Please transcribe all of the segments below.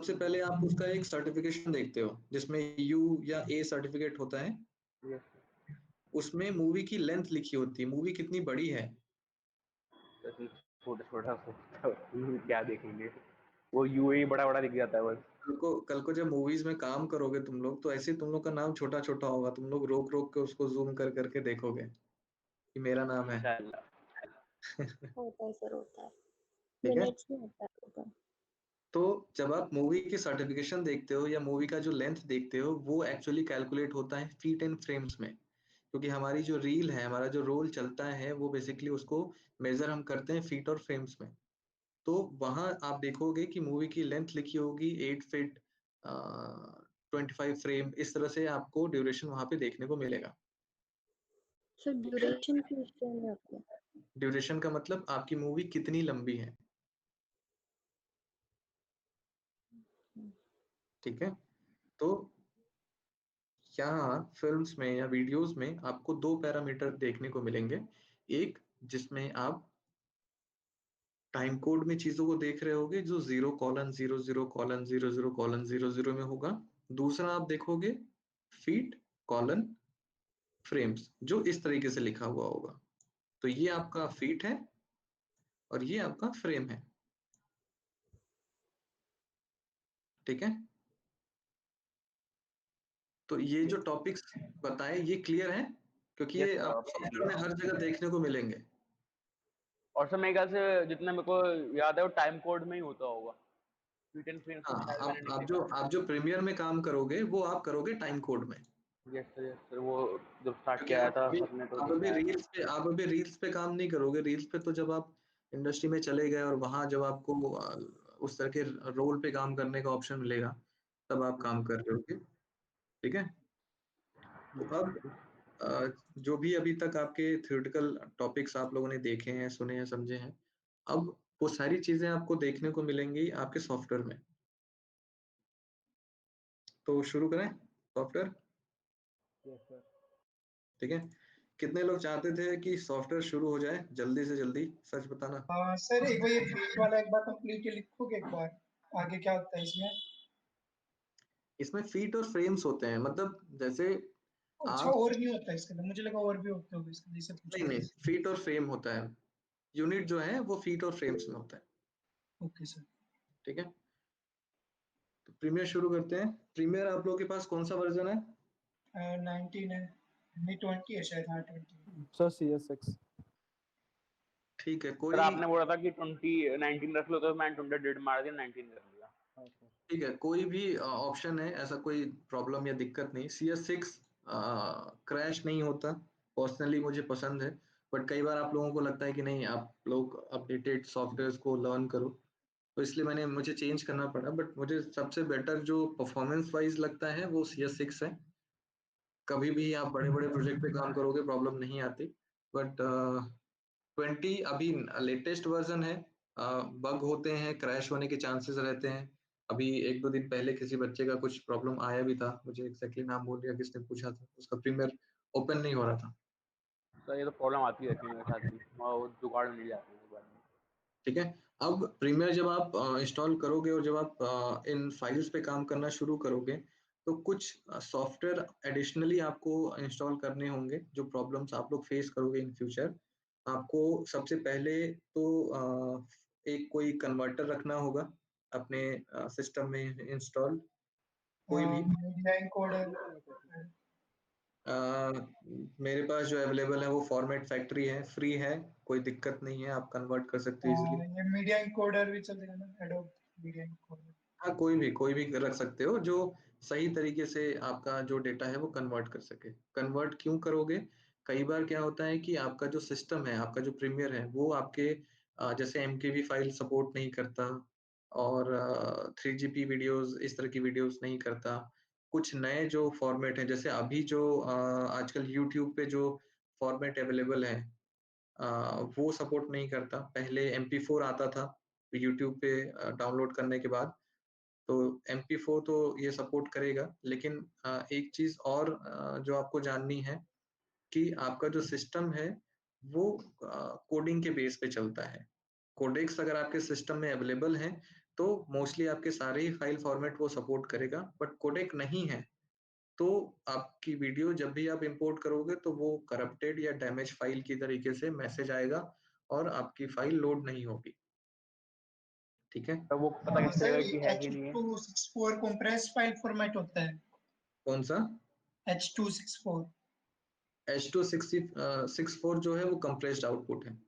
सबसे पहले आप उसका एक सर्टिफिकेशन देखते हो जिसमें यू या ए सर्टिफिकेट होता है। यस उसमें मूवी की लेंथ लिखी होती है, मूवी कितनी बड़ी है। सर, छोटा छोटा क्या देखेंगे, वो यूएई बड़ा बड़ा दिख जाता है बस। कल को जब मूवीज में काम करोगे तुम लोग, तो ऐसे तुम लोग का नाम छोटा छोटा होगा, तुम लोग रोक रोक के उसको जूम कर करके देखोगे कि मेरा नाम है। इंशाल्लाह। होता है सर, होता है, ठीक है। मिनट्स में होता है होगा। तो जब आप मूवी की सर्टिफिकेशन देखते हो या मूवी का जो लेंथ देखते हो, वो एक्चुअली कैलकुलेट होता है फीट एंड फ्रेम्स में, क्योंकि हमारी जो रील है, हमारा जो रोल चलता है, वो बेसिकली उसको मेजर हम करते हैं फीट और फ्रेम्स में। तो वहां आप देखोगे कि मूवी की लेंथ लिखी होगी 8 फीट 25 फ्रेम, इस तरह से आपको ड्यूरेशन वहां पे देखने को मिलेगा। सर ड्यूरेशन किस टाइम में होती है? ड्यूरेशन का मतलब आपकी मूवी कितनी लंबी है। ठीक है। तो यहाँ फिल्म्स में या वीडियोस में आपको दो पैरामीटर देखने को मिलेंगे। एक जिसमें आप टाइम कोड में चीजों को देख रहे होगे, जो 0:00:00:00:00 में होगा। दूसरा आप देखोगे फीट कॉलन फ्रेम्स, जो इस तरीके से लिखा हुआ होगा। तो ये आपका फीट है और ये आपका फ्रेम है। ठीक है। तो ये जो टॉपिक्स बताए ये क्लियर है, क्योंकि यस ये सर, आप सॉफ्टवेयर में हर जगह देखने को मिलेंगे। और सर मेरे ख्याल से जितना मेरे को याद है वो टाइम कोड में ही होता होगा, फीट एंड फ्रेम्स हाँ, में शायद मैंने नहीं देखा। आप जो प्रीमियर में काम करोगे वो आप करोगे टाइम कोड में। यस सर, वो जब स्टार्ट क्योंकि किया आया था सर ने तो दिखाया था। आप अभी रील्स पे काम नहीं करोगे। रील्स पे तो जब आप इंडस्ट्री में चले गए और वहां जब आपको उस तरह के रोल पे काम करने का ऑप्शन मिलेगा, तब आप काम कर रहे होगे। ठीक है। तो अब जो भी अभी तक आपके थ्योरेटिकल टॉपिक्स आप लोगों ने देखे हैं, सुने हैं, समझे हैं, अब वो सारी चीजें आपको देखने को मिलेंगी आपके सॉफ्टवेयर में। तो शुरू करें सॉफ्टवेयर। Yes sir. ठीक है। कितने लोग चाहते थे कि सॉफ्टवेयर शुरू हो जाए जल्दी से जल्दी, सच बताना। सर एक बार ये फीट वाला एक बार कंप्लीट लिखोगे एक बार, आगे क्या होता है इसमें? इसमें फीट और फ्रेम्स होते हैं, मतलब जैसे अच्छा, आप, और भी होता है इसके अंदर? मुझे लगा और भी होते होंगे इसके अंदर, इससे पूछ नहीं रहा नहीं, फीट और फ्रेम होता है। यूनिट जो है वो फीट और फ्रेम्स में होता है। था। Okay sir. ठीक है। तो प्रीमियर शुरू करते हैं। प्रीमियर आप लोगों के पास कौन सा वर्जन है? 19 है, नहीं 20 है शायद, हाँ 20। Sir CS6। ठीक है। सर कोई, आपने बोला था कि 19 रख लो, तो मैंने 20 मार दिया, 19 रख लिया। ठीक है, कोई भी ऑप्शन है, ऐसा कोई प्रॉब्लम या दिक्कत नहीं। CS6 क्रैश नहीं होता, पर्सनली मुझे पसंद है। बट कई बार आप लोगों को लगता है कि नहीं, आप लोग अपडेटेड सॉफ्टवेयर को लर्न करो, तो इसलिए मुझे चेंज करना पड़ा। बट मुझे सबसे बेटर जो परफॉर्मेंस वाइज लगता है वो CS6 है। कभी भी आप बड़े बड़े प्रोजेक्ट पे काम करोगे प्रॉब्लम नहीं आती। बट 20 अभी लेटेस्ट वर्जन है। बग होते हैं, क्रैश होने के चांसेस रहते हैं। अभी एक दो दिन पहले किसी बच्चे का कुछ प्रॉब्लम आया भी था, मुझे एग्जैक्टली नाम बोल दिया किसने पूछा था, उसका प्रीमियर ओपन नहीं हो रहा था। सर ये तो प्रॉब्लम आती रहती है मेरे साथ भी, वो जुगाड़ मिल जाते हैं एक बार में। ठीक है। अब प्रीमियर जब आप इंस्टॉल करोगे और जब आप इन फाइल्स पे काम करना शुरू करोगे, तो कुछ सॉफ्टवेयर एडिशनली आपको इंस्टॉल करने होंगे। जो प्रॉब्लम्स आप लोग फेस करोगे इन फ्यूचर, आपको सबसे पहले तो एक कोई कन्वर्टर रखना होगा अपने सिस्टम में इंस्टॉल, कोई भी। Media encoder. अ, मेरे पास जो अवेलेबल है वो फॉर्मेट फैक्ट्री है, फ्री है, कोई दिक्कत नहीं है, आप कन्वर्ट कर सकते हो इजीली। ये मीडिया एनकोडर भी चलेगा ना, एडोब मीडिया एनकोडर? हाँ, कोई भी रख सकते हो जो सही तरीके से आपका जो डेटा है वो कन्वर्ट कर सके। कन्वर्ट क्यों करोगे? कई बार क्या होता है कि आपका जो सिस्टम है, आपका जो प्रीमियर है, वो आपके जैसे MKV फाइल सपोर्ट नहीं करता, और 3GP वीडियोस, इस तरह की वीडियोस नहीं करता। कुछ नए जो फॉर्मेट हैं, जैसे अभी जो आजकल यूट्यूब पे जो फॉर्मेट अवेलेबल है, वो सपोर्ट नहीं करता। पहले MP4 आता था यूट्यूब पे डाउनलोड करने के बाद, तो MP4 तो ये सपोर्ट करेगा। लेकिन एक चीज और जो आपको जाननी है कि आपका जो सिस्टम है वो कोडिंग के बेस पे चलता है। कोडेक्स अगर आपके सिस्टम में अवेलेबल है, तो मोस्टली आपके सारे ही फाइल फॉर्मेट वो सपोर्ट करेगा, बट कोडेक नहीं है तो आपकी वीडियो जब भी आप इंपोर्ट करोगे तो वो करप्टेड या डैमेज फाइल की तरीके से मैसेज आएगा और आपकी फाइल लोड नहीं होगी। ठीक है, तो वो पता कैसे सर चलेगा कि है कि नहीं है? H264 कंप्रेस फाइल फॉर्मेट होता है। कौन सा? H264 H264 जो है वो कंप्रेस्ड आउटपुट है।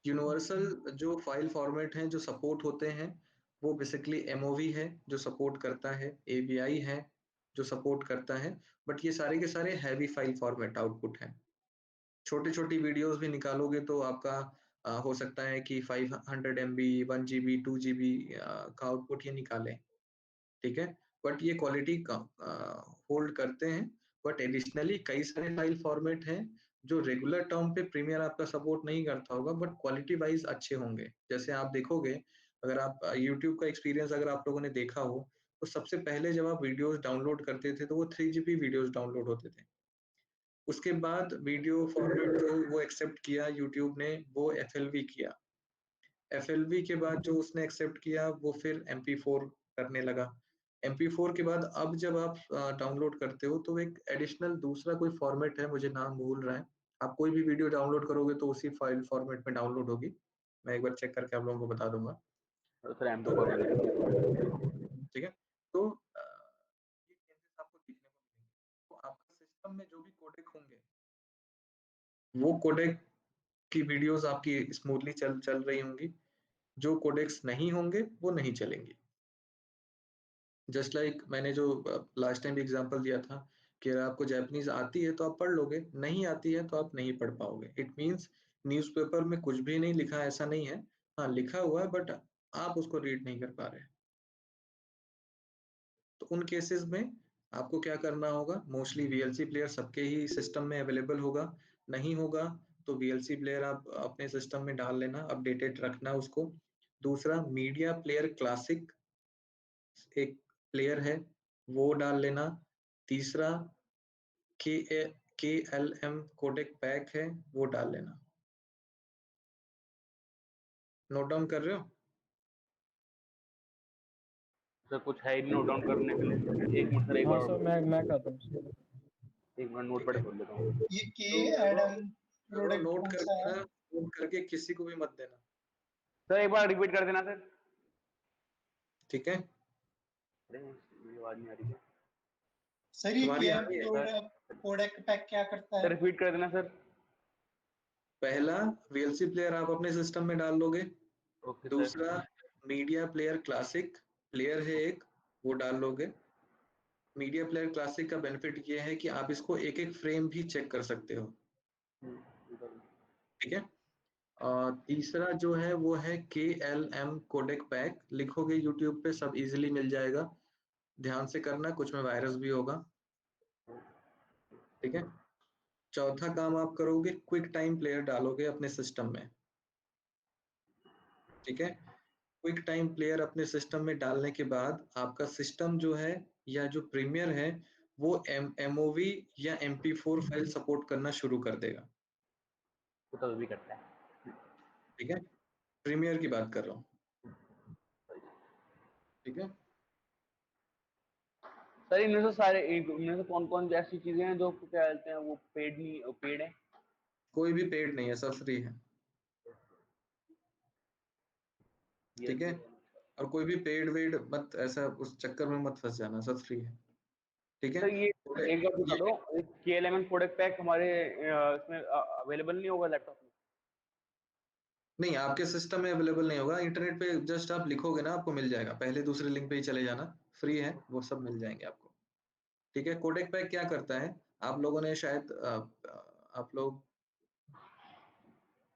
यूनिवर्सल जो फाइल फॉर्मेट हैं जो सपोर्ट होते हैं वो बेसिकली एमओवी है जो सपोर्ट करता है, एवीआई है जो सपोर्ट करता है, बट ये सारे के सारे हैवी फाइल फॉर्मेट आउटपुट हैं। छोटी छोटी वीडियोस भी निकालोगे तो आपका हो सकता है कि 500 MB 1 GB 2 GB का आउटपुट ये निकाले। ठीक है, बट ये क्वालिटी का होल्ड करते हैं। बट एडिशनली कई सारे फाइल फॉर्मेट हैं जो रेगुलर टर्म पे प्रीमियर आपका सपोर्ट नहीं करता होगा बट क्वालिटी वाइज अच्छे होंगे। जैसे आप देखोगे, अगर आप यूट्यूब का एक्सपीरियंस अगर आप लोगों ने देखा हो तो सबसे पहले जब आप वीडियोस डाउनलोड करते थे तो वो 3 GB वीडियोस डाउनलोड होते थे। उसके बाद वीडियो फॉर्मेट जो वो एक्सेप्ट किया यूट्यूब ने वो FLV किया। FLV के बाद जो उसने एक्सेप्ट किया वो फिर MP4 करने लगा। MP4 के बाद अब जब आप डाउनलोड करते हो तो एक एडिशनल दूसरा कोई फॉर्मेट है, मुझे नाम भूल रहा है। आप कोई भी वीडियो डाउनलोड करोगे तो उसी फाइल फॉर्मेट में डाउनलोड होगी। मैं एक बार चेक करके आप लोगों को बता दूंगा। तो सर M2 फॉर्मेट। ठीक है, तो ये चेंजेस आपको दिखने को मिलेंगे। तो आपका सिस्टम में जो भी कोडेक होंगे वो कोडेक की वीडियोस आपकी स्मूथली चल रही होंगी। जो कोडेक्स नहीं होंगे वो नहीं चलेंगी। जस्ट लाइक मैंने जो लास्ट टाइम एग्जांपल दिया था कि अगर आपको जापानीज आती है तो आप पढ़ लोगे, नहीं आती है तो आप नहीं पढ़ पाओगे। इट मींस न्यूज़पेपर में कुछ भी नहीं लिखा ऐसा नहीं है, हाँ लिखा हुआ है बट आप उसको रीड नहीं कर पा रहे। तो उन केसेस में आपको क्या करना होगा, मोस्टली VLC प्लेयर सबके ही सिस्टम में अवेलेबल होगा। नहीं होगा तो VLC प्लेयर आप अपने सिस्टम में डाल लेना, अपडेटेड रखना उसको। दूसरा मीडिया प्लेयर क्लासिक एक प्लेयर है वो डाल लेना। तीसरा KLM कोडेक पैक है वो डाल लेना। नोट डाउन कर रहे हो? सर कुछ है ही नहीं नोट डाउन करने के लिए। एक मिनट सर, एक हाँ बार सर, मैं करता हूँ। एक मिनट नोट ठीक पैड है, खोल लेता हूँ। ये के तो एडम करो प्रोडक्ट नोट कौन सा करके है? ना, नोट करके किसी को भी मत देना। सर एक बार रिपीट कर देना सर। ठीक है, अरे मेरी आवाज नहीं आ रही है सर ये तुम्हारी के आ रही है। प्रोडक्ट पैक क्या करता सर। है? रिपीट कर देना सर। पहला VLC प्लेयर आप अपने सिस्टम में डाल लोगे। Okay sir. दूसरा मीडिया प्लेयर क्लासिक प्लेयर है एक, वो डाल लोगे। मीडिया प्लेयर क्लासिक का बेनिफिट ये है कि आप इसको एक एक फ्रेम भी चेक कर सकते हो। ठीक है, और तीसरा जो है वो है KLM कोडेक पैक। लिखोगे यूट्यूब पे सब इजीली मिल जाएगा, ध्यान से करना, कुछ में वायरस भी होगा। ठीक है, चौथा काम आप करोगे क्विक टाइम प्लेयर डालोगे अपने सिस्टम में। ठीक है, क्विक टाइम प्लेयर अपने सिस्टम में डालने के बाद आपका सिस्टम जो है या जो प्रीमियर है वो MOV या MP4 फाइल सपोर्ट करना शुरू कर देगा। तो भी करता है। ठीक है, प्रीमियर की बात कर रहा हूँ। ठीक है, सर इनमें से कौन कौन ऐसी चीजें हैं जो क्या कहते हैं वो पेड नहीं पेड है? कोई भी पेड नहीं है, सब फ्री है। ठीक है, और कोई भी पेड वेड मत ऐसा उस चक्कर में मत फंस जाना, सब फ्री है। ठीक है, सर ये एक बार बता ये दो, KLM प्रोडक्ट पैक हमारे इसमें अवेलेबल नहीं होगा लैपटॉप में? नहीं, आपके सिस्टम में अवेलेबल नहीं होगा। इंटरनेट पे जस्ट आप लिखोगे ना आपको मिल जाएगा, पहले दूसरे लिंक पे ही चले जाना, फ्री है, वो सब मिल जाएंगे आपको। ठीक है, कोडेक पैक क्या करता है, आप लोगों ने शायद आप लोग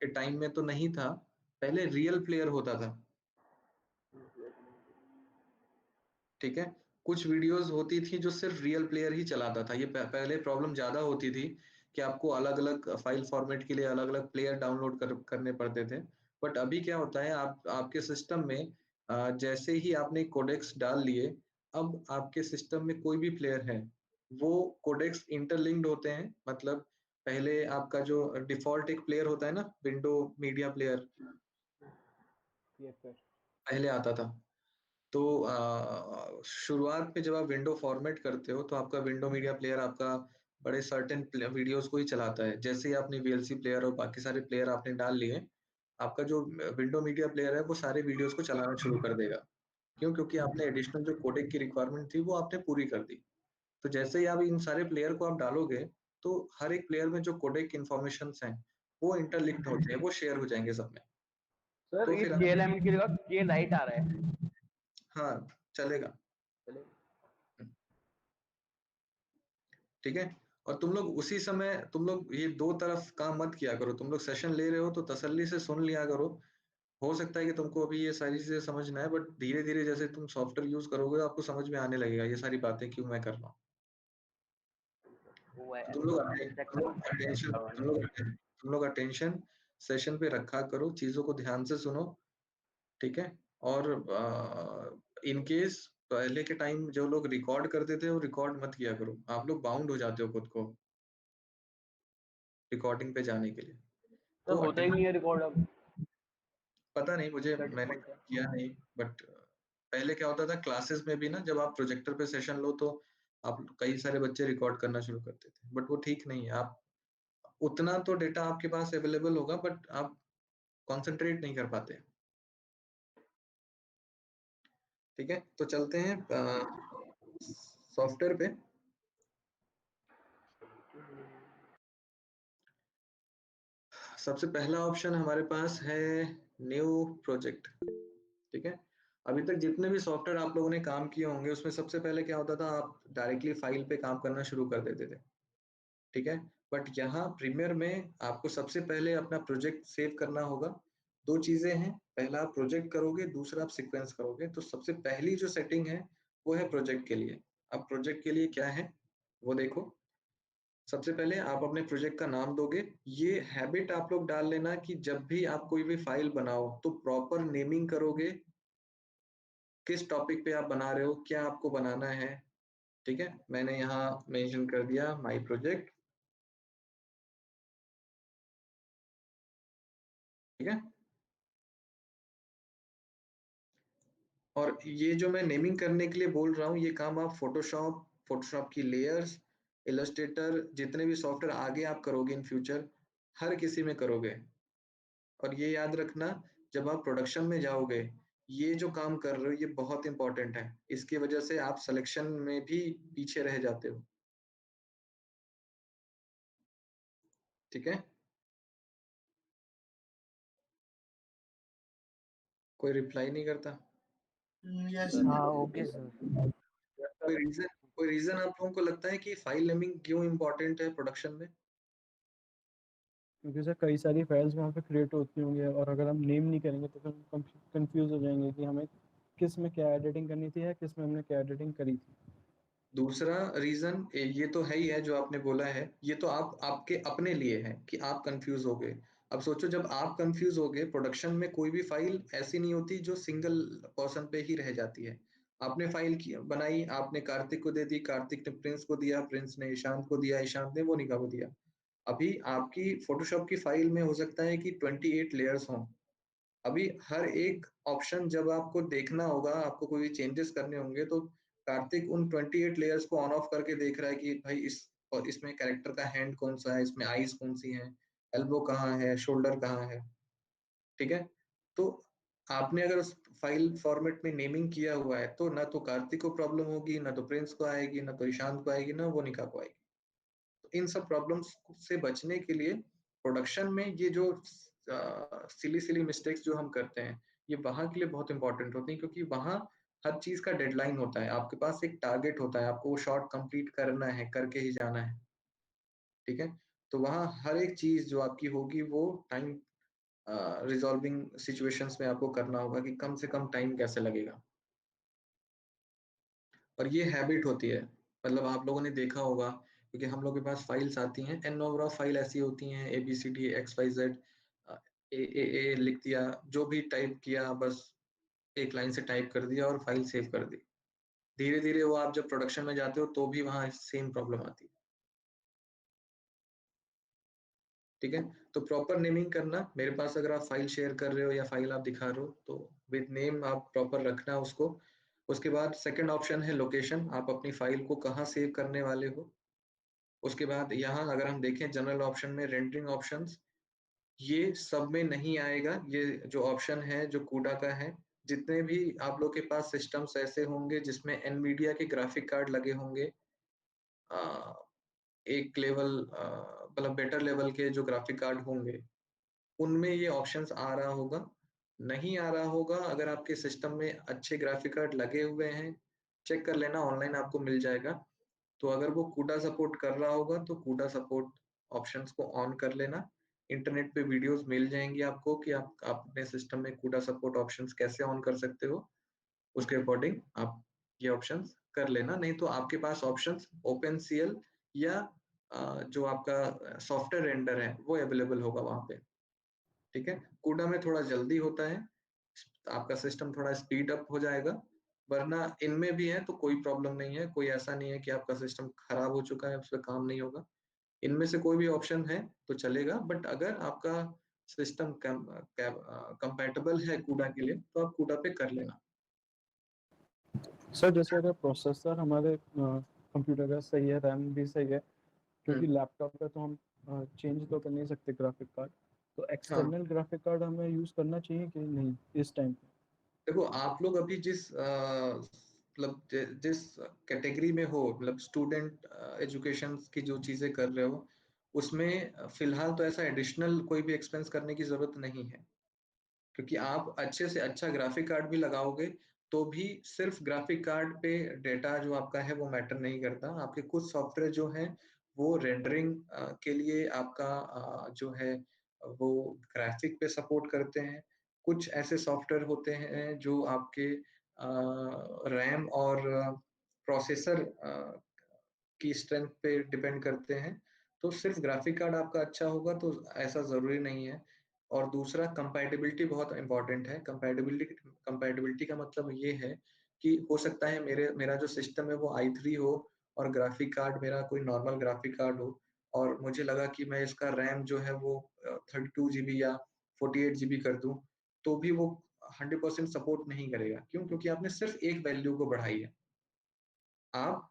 के टाइम में तो नहीं था, पहले रियल प्लेयर होता था। ठीक है, कुछ वीडियोस होती थी जो सिर्फ रियल प्लेयर ही चलाता था। ये पहले प्रॉब्लम ज्यादा होती थी कि आपको अलग अलग फाइल फॉर्मेट के लिए अलग अलग प्लेयर डाउनलोड करने पड़ते थे। बट अभी क्या होता है, आपके सिस्टम में जैसे ही आपने कोडेक्स डाल लिए, अब आपके सिस्टम में कोई भी प्लेयर है वो कोडेक्स इंटरलिंक्ड होते हैं। मतलब पहले आपका जो डिफॉल्ट एक प्लेयर होता है ना, window media player yes sir. पहले आता था, तो शुरुआत में जब आप विंडो फॉर्मेट करते हो तो आपका विंडो मीडिया प्लेयर आपका बड़े सर्टेन वीडियोस को ही चलाता है। जैसे ही आपने वीएलसी प्लेयर और बाकी सारे प्लेयर आपने डाल लिए, आपका जो विंडो मीडिया प्लेयर है वो सारे वीडियोस को चलाना शुरू कर देगा। क्यों? क्योंकि आपने एडिशनल जो कोडेक की रिक्वायरमेंट थी वो आपने पूरी कर दी। तो जैसे ही आप इन सारे प्लेयर को आप डालोगे, तो हर एक प्लेयर में जो कोडेक इन्फॉर्मेशंस हैं, वो इंटरलिंक्ड होते हैं, वो शेयर हो जाएंगे सब में। सर तो ये फिर KLM की जगह K लाइट आ रहा है। हाँ, चलेगा। चले ठीक है। और तुम लोग उसी समय तुम लोग ये दो तरफ काम मत किया करो। तुम लोग सेशन ले रहे हो तो तसल्ली से सुन लिया करो। हो सकता है कि तुमको अभी ये सारी चीजें समझ ना आए, बट धीरे धीरे जैसे तुम सॉफ्टवेयर यूज करोगे आपको समझ में आने लगेगा ये सारी बातें क्यों मैं कर रहा हूँ। वो है तुम लोग अटेंशन तुम लोग अटेंशन सेशन पे रखा करो, चीजों को ध्यान से सुनो। ठीक है। और इन केस पहले के टाइम जो लोग रिकॉर्ड करते थे वो रिकॉर्ड मत किया करो। आप लोग बाउंड हो जाते हो खुद को रिकॉर्डिंग पे जाने के लिए। सर तो होता ही नहीं है रिकॉर्ड अब। पता नहीं मुझे, क्या मैंने डिफॉल्ट है? किया नहीं, बट पहले क्या होता था क्लासेस में भी ना, जब आप प्रोजेक्टर पे सेशन लो तो आप कई सारे बच्चे रिकॉर्ड करना शुरू करते थे, बट वो ठीक नहीं है। आप उतना तो डेटा आपके पास अवेलेबल होगा बट आप कंसंट्रेट नहीं कर पाते। ठीक है, तो चलते हैं सॉफ्टवेयर पे। सबसे पहला ऑप्शन हमारे पास है न्यू प्रोजेक्ट। ठीक है। अभी तक जितने भी सॉफ्टवेयर आप लोगों ने काम किए होंगे उसमें सबसे पहले क्या होता था, आप डायरेक्टली फाइल पे काम करना शुरू कर देते थे। ठीक है। बट यहाँ प्रीमियर में आपको सबसे पहले अपना प्रोजेक्ट सेव करना होगा। दो चीजें हैं, पहला आप प्रोजेक्ट करोगे, दूसरा आप सीक्वेंस करोगे। तो सबसे पहली जो सेटिंग है वो है प्रोजेक्ट के लिए। अब प्रोजेक्ट के लिए क्या है वो देखो। सबसे पहले आप अपने प्रोजेक्ट का नाम दोगे। ये हैबिट आप लोग डाल लेना कि जब भी आप कोई भी फाइल बनाओ तो प्रॉपर नेमिंग करोगे। किस टॉपिक पे आप बना रहे हो, क्या आपको बनाना है। ठीक है, मैंने यहाँ मेंशन कर दिया माय प्रोजेक्ट। ठीक है। और ये जो मैं नेमिंग करने के लिए बोल रहा हूँ ये काम आप फोटोशॉप की लेयर्स, इलस्ट्रेटर, जितने भी सॉफ्टवेयर आगे आप करोगे इन फ्यूचर, हर किसी में करोगे। और ये याद रखना, जब आप प्रोडक्शन में जाओगे ये जो काम कर रहे हो ये बहुत इंपॉर्टेंट है। इसकी वजह से आप सिलेक्शन में भी पीछे रह जाते हो। ठीक है। कोई रिप्लाई नहीं करता। यस हाँ ओके सर। कोई रीजन आप लोगों को लगता है कि फाइल नेमिंग क्यों इम्पोर्टेंट है प्रोडक्शन में? क्योंकि सर कई सारी फाइल्स वहाँ पे क्रिएट होती होंगी और अगर हम नेम नहीं करेंगे तो फिर हम कंफ्यूज हो जाएंगे कि हमें किस में क्या एडिटिंग करनी थी या किस में हमने क्या एडिटिंग करी थी। दूसरा रीजन ये तो है ही है जो आपने बोला है, ये तो आप आपके अपने लिए है कि आप कंफ्यूज हो गए। अब सोचो जब आप कंफ्यूज हो गए, प्रोडक्शन में कोई भी फाइल ऐसी नहीं होती जो सिंगल पर्सन पे ही रह जाती है। आपने फाइल की बनाई, आपने कार्तिक को दे दी, कार्तिक ने प्रिंस को दिया, प्रिंस ने ईशांत को दिया, ईशांत ने मोनिका को दिया। अभी आपकी फोटोशॉप की फाइल में हो सकता है कि 28 लेयर्स हों। अभी हर एक ऑप्शन जब आपको देखना होगा, आपको कोई चेंजेस करने होंगे, तो कार्तिक उन 28 लेयर्स को ऑन ऑफ करके देख रहा है कि भाई इस और इसमें कैरेक्टर का हैंड कौन सा है, इसमें आईज कौन सी हैं, एल्बो कहाँ है, शोल्डर कहाँ है। ठीक है। तो आपने अगर उस फाइल फॉर्मेट में नेमिंग किया हुआ है तो ना तो कार्तिक को प्रॉब्लम होगी, ना तो प्रिंस को आएगी, ना तो ईशांत को आएगी, ना मोनिका को आएगी। तो इन सब प्रॉब्लम्स से बचने के लिए प्रोडक्शन में ये जो सिली सिली मिस्टेक्स जो हम करते हैं ये वहां के लिए बहुत इंपॉर्टेंट होती हैं, क्योंकि वहां हर चीज का डेडलाइन होता है, आपके पास एक टारगेट होता है, आपको वो शॉर्ट कंप्लीट करना है, करके ही जाना है। ठीक है। तो वहां हर एक चीज जो आपकी होगी वो टाइम रिजॉल्विंग सिचुएशंस में आपको करना होगा कि कम से कम टाइम कैसे लगेगा। और ये हैबिट होती है, मतलब आप लोगों ने देखा होगा क्योंकि हम लोग के पास फाइल्स आती हैं, एन नंबर ऑफ फाइल ऐसी होती हैं, A B C D X Y Z, A लिख दिया, जो भी टाइप किया बस एक लाइन से टाइप कर दिया और फाइल सेव कर दी। धीरे धीरे वो आप जब प्रोडक्शन में जाते हो तो भी वहाँ सेम प्रॉब्लम आती है। ठीक है। तो प्रॉपर नेमिंग करना, मेरे पास अगर आप फाइल शेयर कर रहे हो या फाइल आप दिखा रहे हो तो विद नेम आप प्रॉपर रखना उसको। उसके बाद सेकंड ऑप्शन है लोकेशन, आप अपनी फाइल को कहाँ सेव करने वाले हो। उसके बाद यहाँ अगर हम देखें जनरल ऑप्शन में रेंडरिंग ऑप्शंस, ये सब में नहीं आएगा। ये जो ऑप्शन है जो कूडा का है, जितने भी आप लोग के पास सिस्टम्स ऐसे होंगे जिसमें एनवीडिया के ग्राफिक कार्ड लगे होंगे, एक लेवल मतलब बेटर लेवल के जो ग्राफिक कार्ड होंगे, उनमें ये ऑप्शंस आ रहा होगा। नहीं आ रहा होगा, अगर आपके सिस्टम में अच्छे ग्राफिक कार्ड लगे हुए हैं, चेक कर लेना, ऑनलाइन आपको मिल जाएगा। तो अगर वो कूडा सपोर्ट कर रहा होगा तो कूडा सपोर्ट ऑप्शंस को ऑन कर लेना। इंटरनेट पे वीडियोस मिल जाएंगी आपको कि आप अपने सिस्टम में कूडा सपोर्ट ऑप्शंस कैसे ऑन कर सकते हो। उसके अकॉर्डिंग आप ये ऑप्शंस कर लेना। नहीं तो आपके पास ऑप्शंस ओपनसीएल या जो आपका सॉफ्टवेयर रेंडर है वो अवेलेबल होगा वहां पे। ठीक है, कूडा में थोड़ा जल्दी होता है, आपका सिस्टम थोड़ा स्पीड अप हो जाएगा, वरना इनमें भी है तो कोई प्रॉब्लम नहीं है। कोई ऐसा नहीं है कि आपका सिस्टम खराब हो चुका है, उस पर काम नहीं होगा। इनमें से कोई भी ऑप्शन है तो चलेगा, बट अगर आपका सिस्टम कंपैटिबल है कूडा के लिए तो आप कूडा पे कर लेना। सर जैसे अगर प्रोसेसर हमारे कंप्यूटर का सही है, रैम भी सही है, क्योंकि लैपटॉप पे तो हम चेंज तो कर नहीं सकते ग्राफिक कार्ड, तो हाँ, एक्सटर्नल ग्राफिक कार्ड हमें यूज़ करना चाहिए कि नहीं इस टाइम पे? देखो आप लोग अभी जिस मतलब जिस कैटेगरी में हो, मतलब स्टूडेंट एजुकेशन की जो चीजें कर रहे हो, उसमें फिलहाल तो ऐसा एडिशनल कोई भी एक्सपेंस करने की जरूरत नहीं है, क्योंकि आप अच्छे से अच्छा ग्राफिक कार्ड भी लगाओगे तो भी सिर्फ ग्राफिक कार्ड पे डेटा जो आपका है वो मैटर नहीं करता। आपके कुछ सॉफ्टवेयर जो हैं वो रेंडरिंग के लिए आपका जो है वो ग्राफिक पे सपोर्ट करते हैं। कुछ ऐसे सॉफ्टवेयर होते हैं जो आपके रैम और प्रोसेसर की स्ट्रेंथ पे डिपेंड करते हैं। तो सिर्फ ग्राफिक कार्ड आपका अच्छा होगा तो ऐसा जरूरी नहीं है। और दूसरा कंपैटिबिलिटी बहुत इंपॉर्टेंट है। कंपैटिबिलिटी का मतलब ये है कि हो सकता है मेरा जो सिस्टम है वो i3 हो और ग्राफिक कार्ड मेरा कोई नॉर्मल ग्राफिक कार्ड हो, और मुझे लगा कि मैं इसका रैम जो है वो 32 GB या 48 GB कर दूं, तो भी वो 100% सपोर्ट नहीं करेगा। क्यों? क्योंकि आपने सिर्फ एक वैल्यू को बढ़ाई है। आप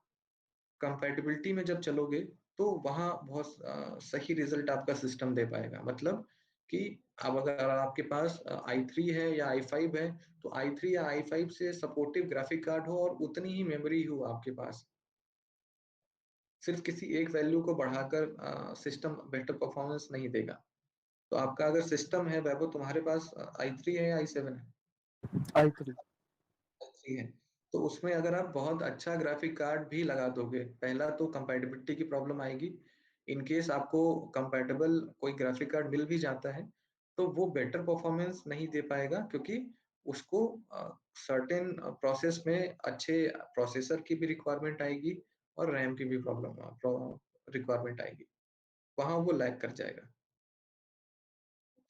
कंपैटिबिलिटी में जब चलोगे तो वहाँ बहुत सही रिजल्ट आपका सिस्टम दे पाएगा। मतलब कि अब अगर आपके पास i3 है या i5 है, तो i3 या i5 से सपोर्टिव ग्राफिक कार्ड हो और उतनी ही मेमोरी हो आपके पास, सिर्फ किसी एक वैल्यू को बढ़ाकर सिस्टम बेटर परफॉर्मेंस नहीं देगा। तो आपका अगर सिस्टम है वैभव, तुम्हारे पास i3 है या i7 है? i3। अच्छी है, तो उसमें अगर आप बहुत अच्छा ग्राफिक कार्ड भी लगा दोगे, पहला तो कंपैटिबिलिटी की प्रॉब्लम आएगी। इन केस आपको कंपैटिबल कोई ग्राफिक कार्ड मिल भी जाता है तो वो बेटर परफॉर्मेंस नहीं दे पाएगा, क्योंकि उसको सर्टेन प्रोसेस में अच्छे प्रोसेसर की भी रिक्वायरमेंट आएगी और रैम की भी प्रॉब्लम रिक्वायरमेंट आएगी, वहां वो लैग कर जाएगा।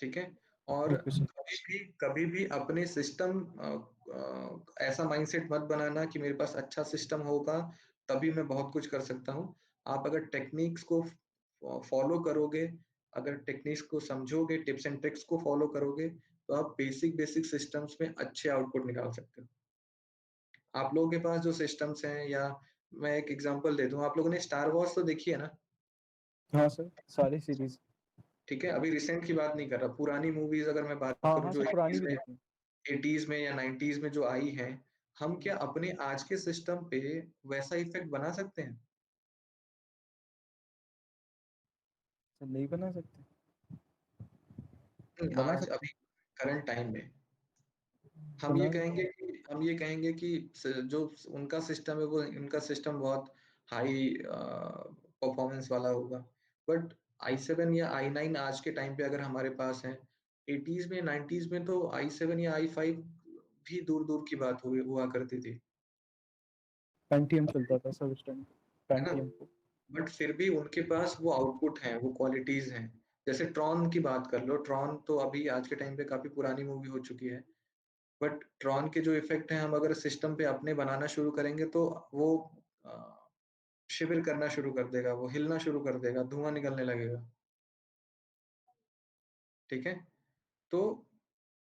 ठीक है, और ओके सर। कभी भी अपने सिस्टम ऐसा माइंडसेट मत बनाना कि मेरे पास अच्छा सिस्टम होगा तभी मैं बहुत कुछ कर सकता हूँ। आप अगर टेक्निक्स को फॉलो करोगे, अगर टेक्निक्स को समझोगे, टिप्स एंड ट्रिक्स को फॉलो करोगे, तो आप बेसिक बेसिक सिस्टम्स में अच्छे आउटपुट निकाल सकते हो। आप लोगों के पास जो सिस्टम्स हैं, या मैं एक एग्जांपल दे दूं, आप लोगों ने स्टार वॉर्स तो देखी है ना? हाँ सर, सारी सीरीज। ठीक है, अभी रिसेंट की बात नहीं कर रहा, पुरानी मूवीज अगर मैं बात हाँ करूं हाँ जो सर, पुरानी भी देखी। 80s में या 90s में जो आई हैं, हम क्या अपने आज के सिस्टम पे वैसा इफेक्ट बना सकते हैं? सर नहीं बना सकते? बना आज सकते। अभी करंट टाइम में हम ये बना सकते। कहेंगे कि जो उनका सिस्टम है वो उनका सिस्टम बहुत हाई परफॉर्मेंस वाला होगा, बट i7 या i9 आज के टाइम पे अगर हमारे पास है, 80s में 90s में तो i7 या i5 भी दूर दूर की बात हुआ करती थी, पेंटियम चलता था सर उस टाइम, है ना? पेंटियम को। बट फिर भी उनके पास वो आउटपुट है, वो क्वालिटीज हैं। जैसे ट्रॉन की बात कर लो, ट्रॉन तो अभी आज के टाइम पे काफी पुरानी मूवी हो चुकी है, बट ट्रॉन के जो इफेक्ट हैं हम अगर सिस्टम पे अपने बनाना शुरू करेंगे तो वो शिविर करना शुरू कर देगा, वो हिलना शुरू कर देगा, धुआं निकलने लगेगा। ठीक है, तो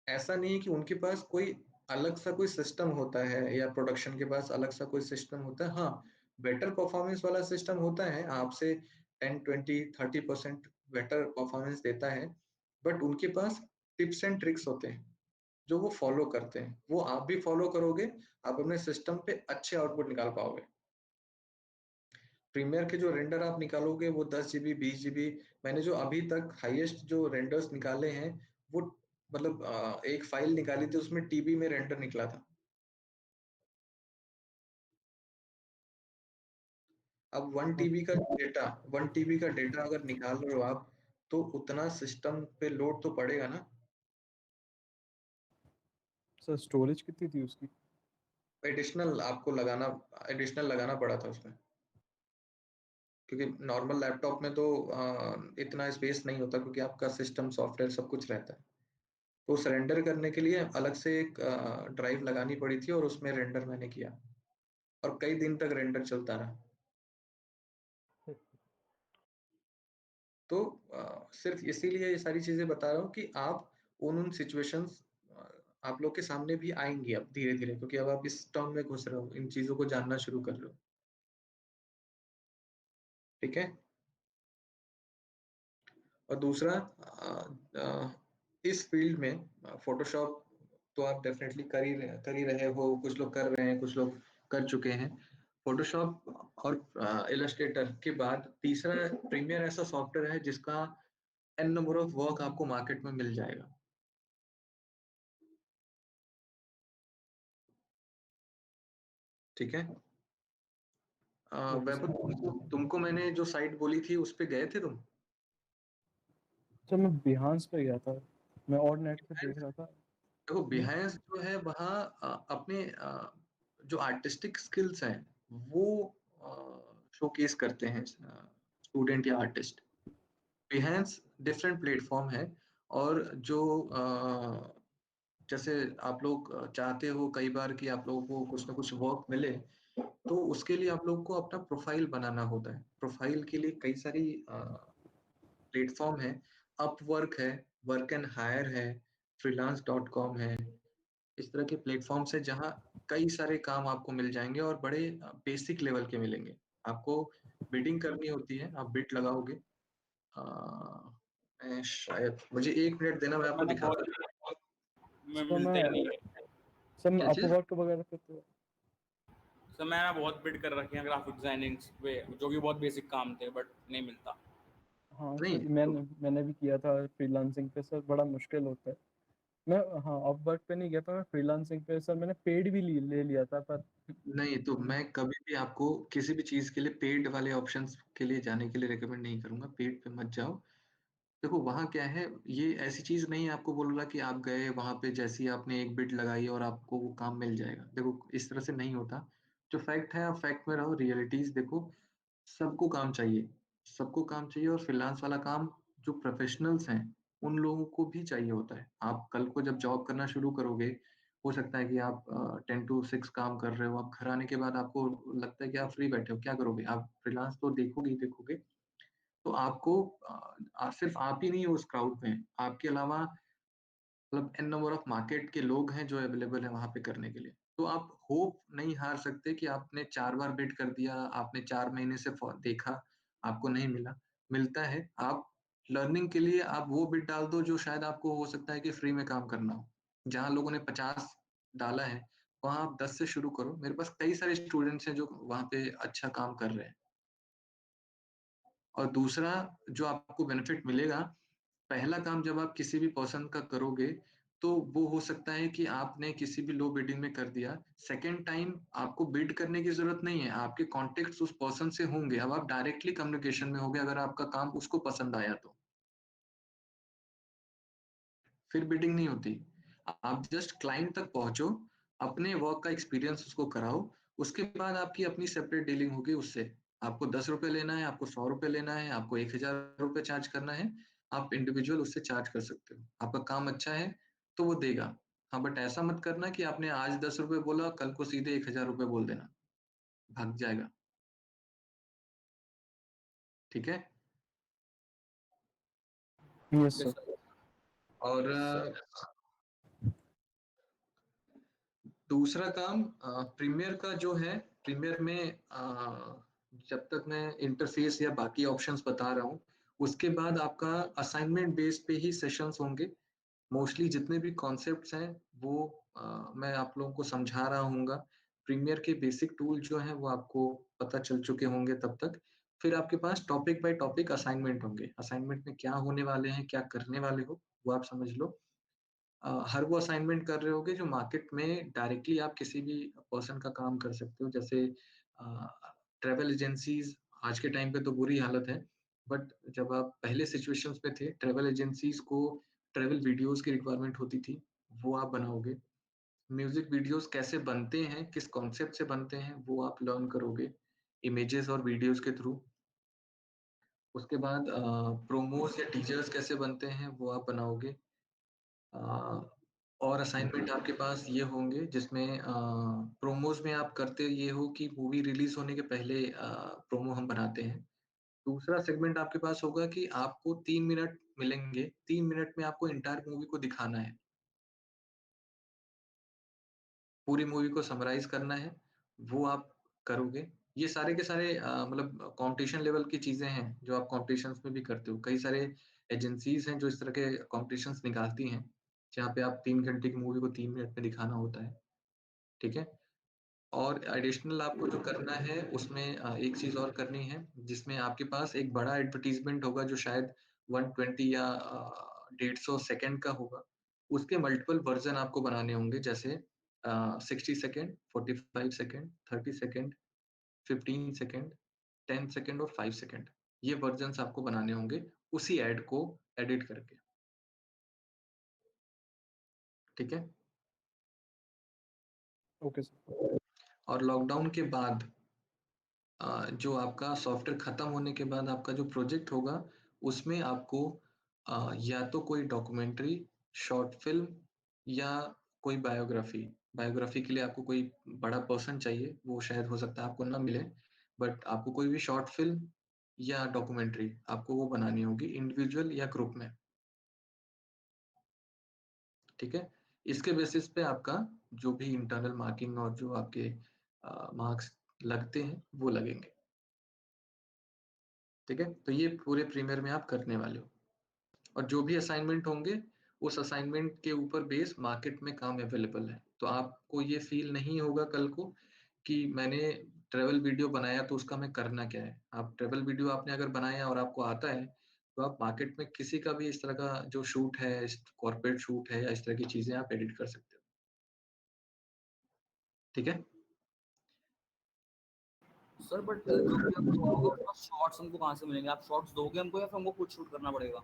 ऐसा नहीं है कि उनके पास कोई अलग सा कोई सिस्टम होता है या प्रोडक्शन के पास अलग सा कोई सिस्टम होता है, हाँ बेटर परफॉर्मेंस वाला सिस्टम होता है, आपसे 10, 20, 30% बेटर परफॉर्मेंस देता है, बट उनके पास टिप्स एंड ट्रिक्स होते हैं जो वो फॉलो करते हैं, वो आप भी फॉलो करोगे, आप अपने सिस्टम पे अच्छे आउटपुट निकाल पाओगे। प्रीमियर के जो रेंडर आप निकालोगे वो 10 GB 20 GB, मैंने जो अभी तक हाईएस्ट जो रेंडर्स निकाले हैं वो मतलब एक फाइल निकाली थी उसमें टीबी में रेंडर निकला था। अब 1 TB का डेटा अगर निकाल रहे हो आप, तो उतना सिस्टम पे लोड तो पड़ेगा ना। सर स्टोरेज कितनी थी उसकी? एडिशनल लगाना पड़ा था उसमें, क्योंकि नॉर्मल लैपटॉप में तो इतना स्पेस नहीं होता, क्योंकि आपका सिस्टम सॉफ्टवेयर सब कुछ रहता है। तो उस रेंडर करने के लिए अलग से एक ड्राइव लगानी पड़ी थी और उसमें रेंडर मैंने किया और कई दिन तक रेंडर चलता रहा। तो सिर्फ इसीलिए ये सारी चीजें बता रहा हूँ कि आप उन सिचुएशंस आप लोग के सामने भी आएंगी अब धीरे धीरे, क्योंकि अब आप इस टर्म में घुस रहे हो, इन चीजों को जानना शुरू कर रहे हो। ठीक है। और दूसरा इस फील्ड में फोटोशॉप तो आप डेफिनेटली कर ही रहे हो, कुछ लोग कर रहे हैं, कुछ लोग कर चुके हैं। फोटोशॉप और इलस्ट्रेटर के बाद तीसरा प्रीमियर ऐसा सॉफ्टवेयर है जिसका एन नंबर ऑफ वर्क आपको मार्केट में मिल जाएगा। ठीक है। वैभव, तुमको मैंने जो साइट बोली थी उस पे गए थे तुम? सर मैं बिहांस पे गया था, मैं और नेट पे देख रहा था। देखो बिहाइंस जो है वहाँ अपने जो आर्टिस्टिक स्किल्स हैं वो शोकेस करते हैं स्टूडेंट या आर्टिस्ट। बिहाइंस डिफरेंट प्लेटफॉर्म है, और जो जैसे आप लोग चाहते हो कई बार कि आप लोगों को कुछ ना कुछ वर्क मिले, तो उसके लिए आप लोग को अपना प्रोफाइल बनाना होता है। प्रोफाइल के लिए कई सारी प्लेटफॉर्म है, अपवर्क है, वर्क एंड हायर है, freelance.com है। इस तरह के प्लेटफॉर्म्स है जहाँ कई सारे काम आपको मिल जाएंगे और बड़े बेसिक लेवल के मिलेंगे। आपको बिडिंग करनी होती है, आप बिड लगाओगे। मैं शायद, मुझे 1 मिनट देना, मैं आपको मैंने दिखाता हूँ। बहुत में सर मिलते ही नहीं है। मैं क्या चीज? अपवर्क वगैरह पे तो सर मैंने बहुत बिड कर रखे हैं ग्राफिक डिजाइनिंग पे, जो कि बहुत बेसिक काम थे, बट नहीं मिलता। हाँ नहीं सर, तो मैंने भी किया था फ्रीलांसिंग पे सर, बड़ा मुश्किल होता है। मैं, हाँ अपवर्क पे नहीं गया था, मैं फ्रीलांसिंग पे सर मैंने पेड भी ले लिया था पर नहीं तो मैं कभी भी आपको किसी भी चीज के लिए पेड वाले ऑप्शंस के लिए जाने के लिए रिकमेंड नहीं करूंगा। पेड पे मत जाओ। देखो वहां क्या है, ये ऐसी चीज नहीं है आपको बोलूंगा कि आप गए वहां पे जैसे ही आपने एक बिट लगाई और आपको वो काम मिल जाएगा। देखो इस तरह से नहीं होता। जो फैक्ट है आप फैक्ट में रहो, रियलिटीज देखो। सबको काम चाहिए, सबको काम चाहिए, और फ्रीलांस वाला काम जो प्रोफेशनल्स हैं उन लोगों को भी चाहिए होता है। आप कल को जब जॉब करना शुरू करोगे, हो सकता है कि आप 10 to 6 काम कर रहे हो, आप घर आने के बाद आपको लगता है कि आप फ्री बैठे हो, क्या करोगे? आप फ्रीलांस तो देखोगे ही देखोगे। तो आपको सिर्फ आप ही नहीं हो उस क्राउड में, आपके अलावा मतलब एन नंबर ऑफ मार्केट के लोग हैं जो अवेलेबल है वहां पे करने के लिए। तो आप होप नहीं हार सकते कि आपने 4 बार बिड कर दिया, आपने 4 महीने से देखा, आपको नहीं मिला। मिलता है। आप लर्निंग के लिए आप वो बिड डाल दो जो शायद आपको हो सकता है कि फ्री में काम करना हो। जहाँ लोगों ने 50 डाला है, वहां आप 10 से शुरू करो। मेरे पास कई सारे स्टूडेंट्स हैं जो वहां पे अच्छा काम कर रहे हैं। और दूसरा जो आपको बेनिफिट मिलेगा, पहला काम जब आप किसी भी पर्सन का करोगे, तो वो हो सकता है कि आपने किसी भी लो बिडिंग में कर दिया। सेकेंड टाइम आपको बिड करने की जरूरत नहीं है, आपके कॉन्टेक्ट उस पर्सन से होंगे, अब आप डायरेक्टली कम्युनिकेशन में होगे अगर आपका काम उसको पसंद आया तो। फिर बिडिंग नहीं होती। आप जस्ट क्लाइंट तक पहुंचो, अपने वर्क का एक्सपीरियंस उसको कराओ, उसके बाद आपकी अपनी सेपरेट डीलिंग होगी उससे। आपको 10 रुपए लेना है, आपको 100 रुपए लेना है, आपको 1,000 रुपए चार्ज करना है, आप इंडिविजुअल उससे चार्ज कर सकते हो। आपका काम अच्छा है तो वो देगा। हाँ बट ऐसा मत करना कि आपने आज 10 रुपए बोला, कल को सीधे 1,000 रुपए बोल देना, भाग जाएगा। ठीक है। Yes yes sir. सर। और दूसरा काम प्रीमियर का जो है, प्रीमियर में जब तक मैं इंटरफेस या बाकी ऑप्शंस बता रहा हूँ, उसके बाद आपका असाइनमेंट बेस पे ही सेशंस होंगे। मोस्टली जितने भी कॉन्सेप्ट्स हैं वो मैं आप लोगों को समझा रहा हूँगा। प्रीमियर के बेसिक टूल जो हैं वो आपको पता चल चुके होंगे तब तक। फिर आपके पास टॉपिक बाय टॉपिक असाइनमेंट होंगे। असाइनमेंट में क्या होने वाले हैं, क्या करने वाले हो, वो आप समझ लो। हर वो असाइनमेंट कर रहे होगे जो मार्केट में डायरेक्टली आप किसी भी पर्सन का काम कर सकते हो। जैसे ट्रैवल एजेंसीज़ आज के टाइम पे तो बुरी हालत है, बट जब आप पहले सिचुएशंस में थे, ट्रैवल एजेंसीज़ को ट्रैवल वीडियोज़ की रिक्वायरमेंट होती थी, वो आप बनाओगे। म्यूज़िक वीडियोज़ कैसे बनते हैं, किस कॉन्सेप्ट से बनते हैं, वो आप लर्न करोगे, इमेजेस और वीडियोज़ के थ्रू। उसके बाद प्रोमोस या टीज़र्स कैसे बनते हैं, वो आप बनाओगे। अ, और असाइनमेंट आपके पास ये होंगे जिसमें प्रोमोज़ में आप करते ये हो कि मूवी रिलीज़ होने के पहले प्रोमो हम बनाते हैं। दूसरा सेगमेंट आपके पास होगा कि आपको 3 मिनट मिलेंगे, 3 मिनट में आपको एंटायर मूवी को दिखाना है। पूरी मूवी को समराइज़ करना है, वो आप करोगे। ये सारे के सारे मतलब कॉम्पिटिशन लेवल की चीज़ें हैं, जो आप कॉम्पिटिशन्स में भी करते हो। कई सारे एजेंसीज़ हैं जो इस तरह के कॉम्पिटिशन्स निकालती हैं, जहाँ पे आप 3 घंटे की मूवी को 3 मिनट में दिखाना होता है, ठीक है? और एडिशनल आपको जो करना है उसमें एक चीज़ और करनी है, जिसमें आपके पास एक बड़ा एडवर्टाइज़मेंट होगा जो शायद 120 या 150 सेकंड का होगा। उसके मल्टीपल वर्ज़न आपको बनाने होंगे जैसे 60 second, 45 second, 30 second, 15 second, 10 second और 5 सेकंड। ये वर्ज़न्स आपको बनाने होंगे उसी ऐड को एडिट करके, ठीक है? Okay sir. और लॉकडाउन के बाद जो आपका सॉफ्टवेयर खत्म होने के बाद आपका जो प्रोजेक्ट होगा, उसमें आपको या तो कोई डॉक्यूमेंट्री, शॉर्ट फ़िल्म या कोई बायोग्राफ़ी। बायोग्राफ़ी के लिए आपको कोई बड़ा पर्सन चाहिए, वो शायद हो सकता है आपको ना मिले, बट आपको कोई भी शॉर्ट फ़िल्म या डॉक्यूमेंट्री आपको वो बनानी होगी इंडिविजुअल या ग्रुप में, ठीक है? इसके बेसिस पे आपका जो भी इंटरनल मार्किंग और जो आपके मार्क्स लगते हैं, वो लगेंगे। ठीक है? तो ये पूरे प्रीमियर में आप करने वाले हो और जो भी असाइनमेंट होंगे, उस असाइनमेंट के ऊपर बेस मार्केट में काम अवेलेबल है। तो आपको ये फ़ील नहीं होगा कल को कि मैंने ट्रैवल वीडियो बनाया तो उसका मैं करना क्या है? आप ट्रैवल वीडियो आपने अगर बनाया और आपको आता है, तो आप मार्केट में किसी का भी इस तरह का जो शूट है, इस कॉर्पोरेट शूट है या इस तरह की चीज़ें आप एडिट कर सकते हो। ठीक है? सर बट जो भी हमको होगा शॉर्ट्स हमको कहाँ से मिलेंगे? आप शॉर्ट्स दोगे हमको या फिर हमको खुद शूट करना पड़ेगा?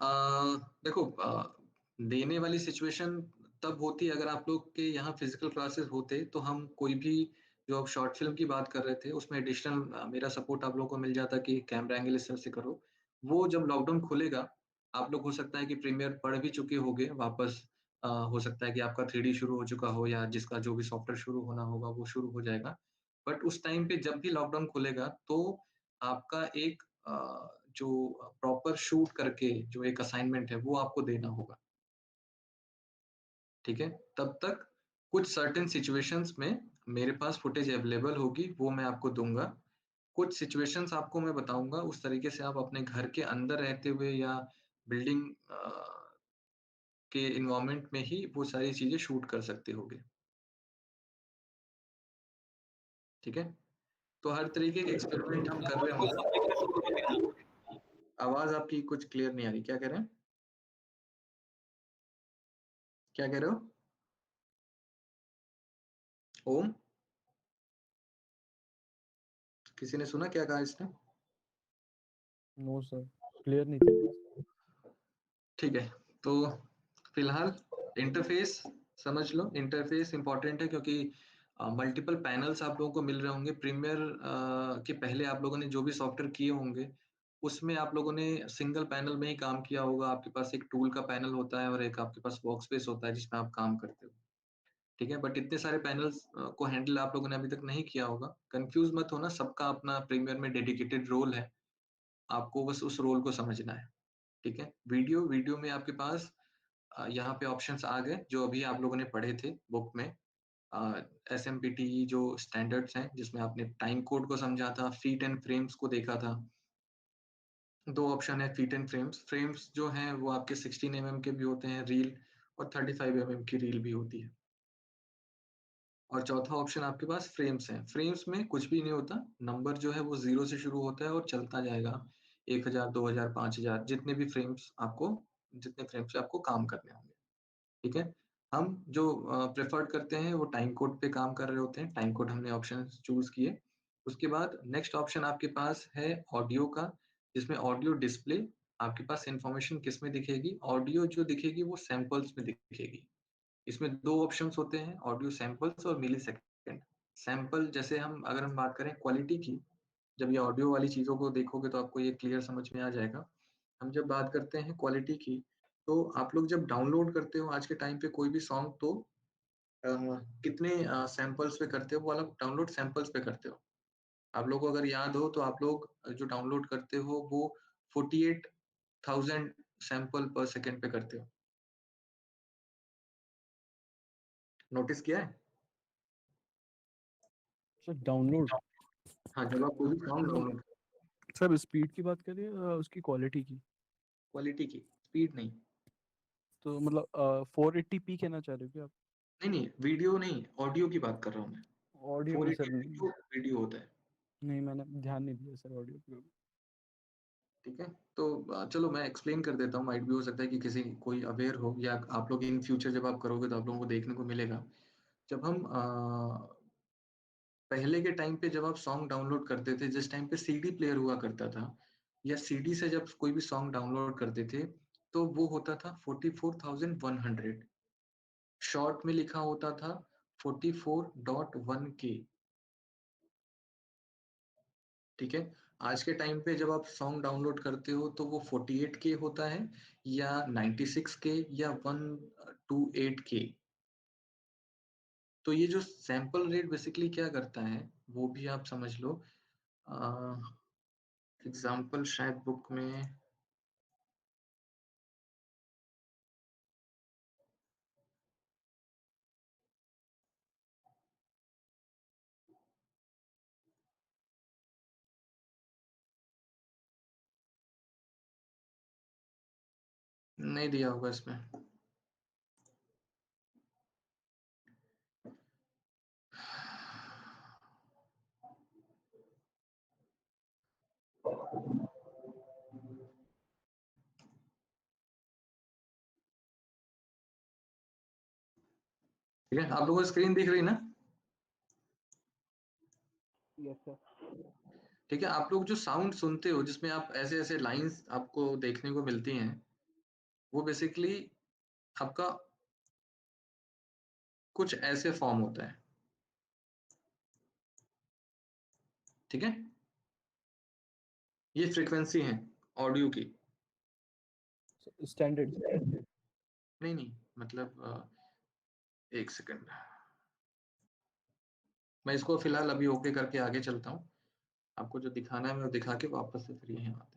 अ, देखो देने वाली सिचुएशन तब होती है अगर आप लोग के यहाँ फिजिकल क्लासेस होते तो हम कोई भी जो आप शॉर्ट फिल्म की बात कर रहे थे उसमें एडिशनल मेरा सपोर्ट आप लोगों को मिल जाता कि कैमरा एंगल इस तरह से करो। वो जब लॉकडाउन खुलेगा आप लोग हो सकता है कि प्रीमियर पढ़ भी चुके होंगे वापस हो सकता है कि आपका 3D शुरू हो चुका हो या जिसका जो भी सॉफ्टवेयर शुरू होना होगा वो शुरू हो जाएगा। बट उस टाइम पे जब भी लॉकडाउन खुलेगा तो आपका एक जो प्रॉपर शूट करके जो एक असाइनमेंट है वो आपको देना होगा, ठीक है? तब तक कुछ सर्टेन सिचुएशंस में मेरे पास फुटेज अवेलेबल होगी, वो मैं आपको दूँगा। कुछ सिचुएशंस आपको मैं बताऊँगा, उस तरीके से आप अपने घर के अंदर रहते हुए या बिल्डिंग के एनवायरनमेंट में ही वो सारी चीज़ें शूट कर सकते होगे, ठीक है? तो हर तरीके के एक्सपेरिमेंट हम कर रहे कोई होंगे। सब्जेक्ट का शूट नहीं देना? आवाज़ आपकी कुछ क्लियर नहीं आ रही, क्या कह रहे हैं? क्या कह रहे हो? ओम? किसी ने सुना क्या कहा इसने? नो सर, क्लियर नहीं थी। ठीक है, तो फिलहाल इंटरफ़ेस समझ लो, इंटरफ़ेस इम्पोर्टेंट है क्योंकि मल्टीपल पैनल्स आप लोगों को मिल रहे होंगे। प्रीमियर के पहले आप लोगों ने जो भी सॉफ्टवेयर किए होंगे, उसमें आप लोगों ने सिंगल पैनल में ही काम किया होगा। आपके पास एक टूल का पैनल होता है और एक आपके पास वर्कस्पेस होता है जिसमें आप काम करते हो, ठीक है? बट इतने सारे पैनल्स को हैंडल आप लोगों ने अभी तक नहीं किया होगा। कन्फ्यूज़ मत होना, सबका अपना प्रीमियर में डेडिकेटेड रोल है, आपको बस उस रोल को समझना है, ठीक है? वीडियो में आपके पास यहाँ पे ऑप्शंस आ गए जो अभी आप लोगों ने पढ़े थे बुक में। SMPTE जो स्टैंडर्ड्स हैं जिसमें आपने टाइम कोड को समझा था, फीट एंड फ्रेम्स को देखा था। 2 ऑप्शन है फीट एंड फ्रेम्स। फ्रेम्स जो हैं वो आपके 16 mm के भी होते हैं रील, और 35 mm की रील भी होती है। और चौथा ऑप्शन आपके पास फ्रेम्स है। फ्रेम्स में कुछ भी नहीं होता, नंबर जो है वो 0 से शुरू होता है और चलता जाएगा 1000, 2000, 5000 जितने फ्रेम्स पे आपको काम करने होंगे। ठीक है, हम जो प्रेफर्ड करते हैं वो टाइम कोड पे काम कर रहे होते हैं। टाइम कोड हमने ऑप्शन चूज किए। उसके बाद नेक्स्ट ऑप्शन आपके पास है ऑडियो का, जिसमें ऑडियो डिस्प्ले आपके पास इंफॉर्मेशन किस में दिखेगी, ऑडियो जो दिखेगी वो सैंपल्स में दिखेगी। इसमें 2 ऑप्शंस होते हैं, ऑडियो सैंपल्स और मिलीसेकंड। सैंपल जैसे अगर हम बात करें क्वालिटी की, जब ये ऑडियो वाली चीज़ों को देखोगे तो आपको ये क्लियर समझ में आ जाएगा। हम जब बात करते हैं क्वालिटी की, तो आप लोग जब डाउनलोड करते हो आज के टाइम पे कोई भी सॉन्ग, तो अ, कितने सैंपल्स पे करते हो? वो वाला डाउनलोड सैंपल्स पे करते हो। आप लोग को अगर याद हो तो आप लोग जो डाउनलोड करते हो वो 48,000 सैंपल पर सेकंड पे करते हो। नोटिस किया है? सर डाउनलोड, हाँ, जब आप कोई भी सॉन्ग डाउनलोड, सर स्पीड की बात करिए उसकी क्वालिटी की, क्वालिटी की, स्पीड नहीं। तो मतलब 480p कहना चाह रहे हो क्या आप? नहीं, वीडियो नहीं, ऑडियो की बात कर रहा हूँ मैं। ऑडियो की सर 480 नहीं, वीडियो होता है। नहीं मैंने ध्यान नहीं दिया सर ऑडियो पे। ठीक है, तो चलो मैं एक्सप्लेन कर देता हूँ। माइट भी हो सकता है कि कोई अवेयर हो, या आप लोग इन फ्यूचर जब आप करोगे तो आप लोगों को देखने को मिलेगा। जब हम पहले के टाइम पे जब आप सॉन्ग डाउनलोड करते थे, जिस टाइम पे सीडी प्लेयर हुआ करता था, या सीडी से जब कोई भी सॉन्ग डाउनलोड करते थे, तो वो होता था 44,100। शॉर्ट में लिखा होता था 44.1K। ठीक है, आज के टाइम पे जब आप सॉन्ग डाउनलोड करते हो तो वो 48K होता है, या 96K, या 128K। तो ये जो सैंपल रेट बेसिकली क्या करता है वो भी आप समझ लो। एग्जाम्पल शायद बुक में नहीं दिया होगा इसमें। ठीक है, आप लोगों को स्क्रीन दिख रही ना? Yes sir. ठीक है, आप लोग जो साउंड सुनते हो जिसमें आप ऐसे ऐसे लाइंस आपको देखने को मिलती हैं, वो बेसिकली आपका कुछ ऐसे फॉर्म होता है। ठीक है, ये फ्रीक्वेंसी है ऑडियो की। स्टैंडर्ड। नहीं, मतलब एक सेकंड, मैं इसको फिलहाल अभी ओके करके आगे चलता हूँ। आपको जो दिखाना है मैं वो दिखा के वापस से फिर यहीं आते हैं।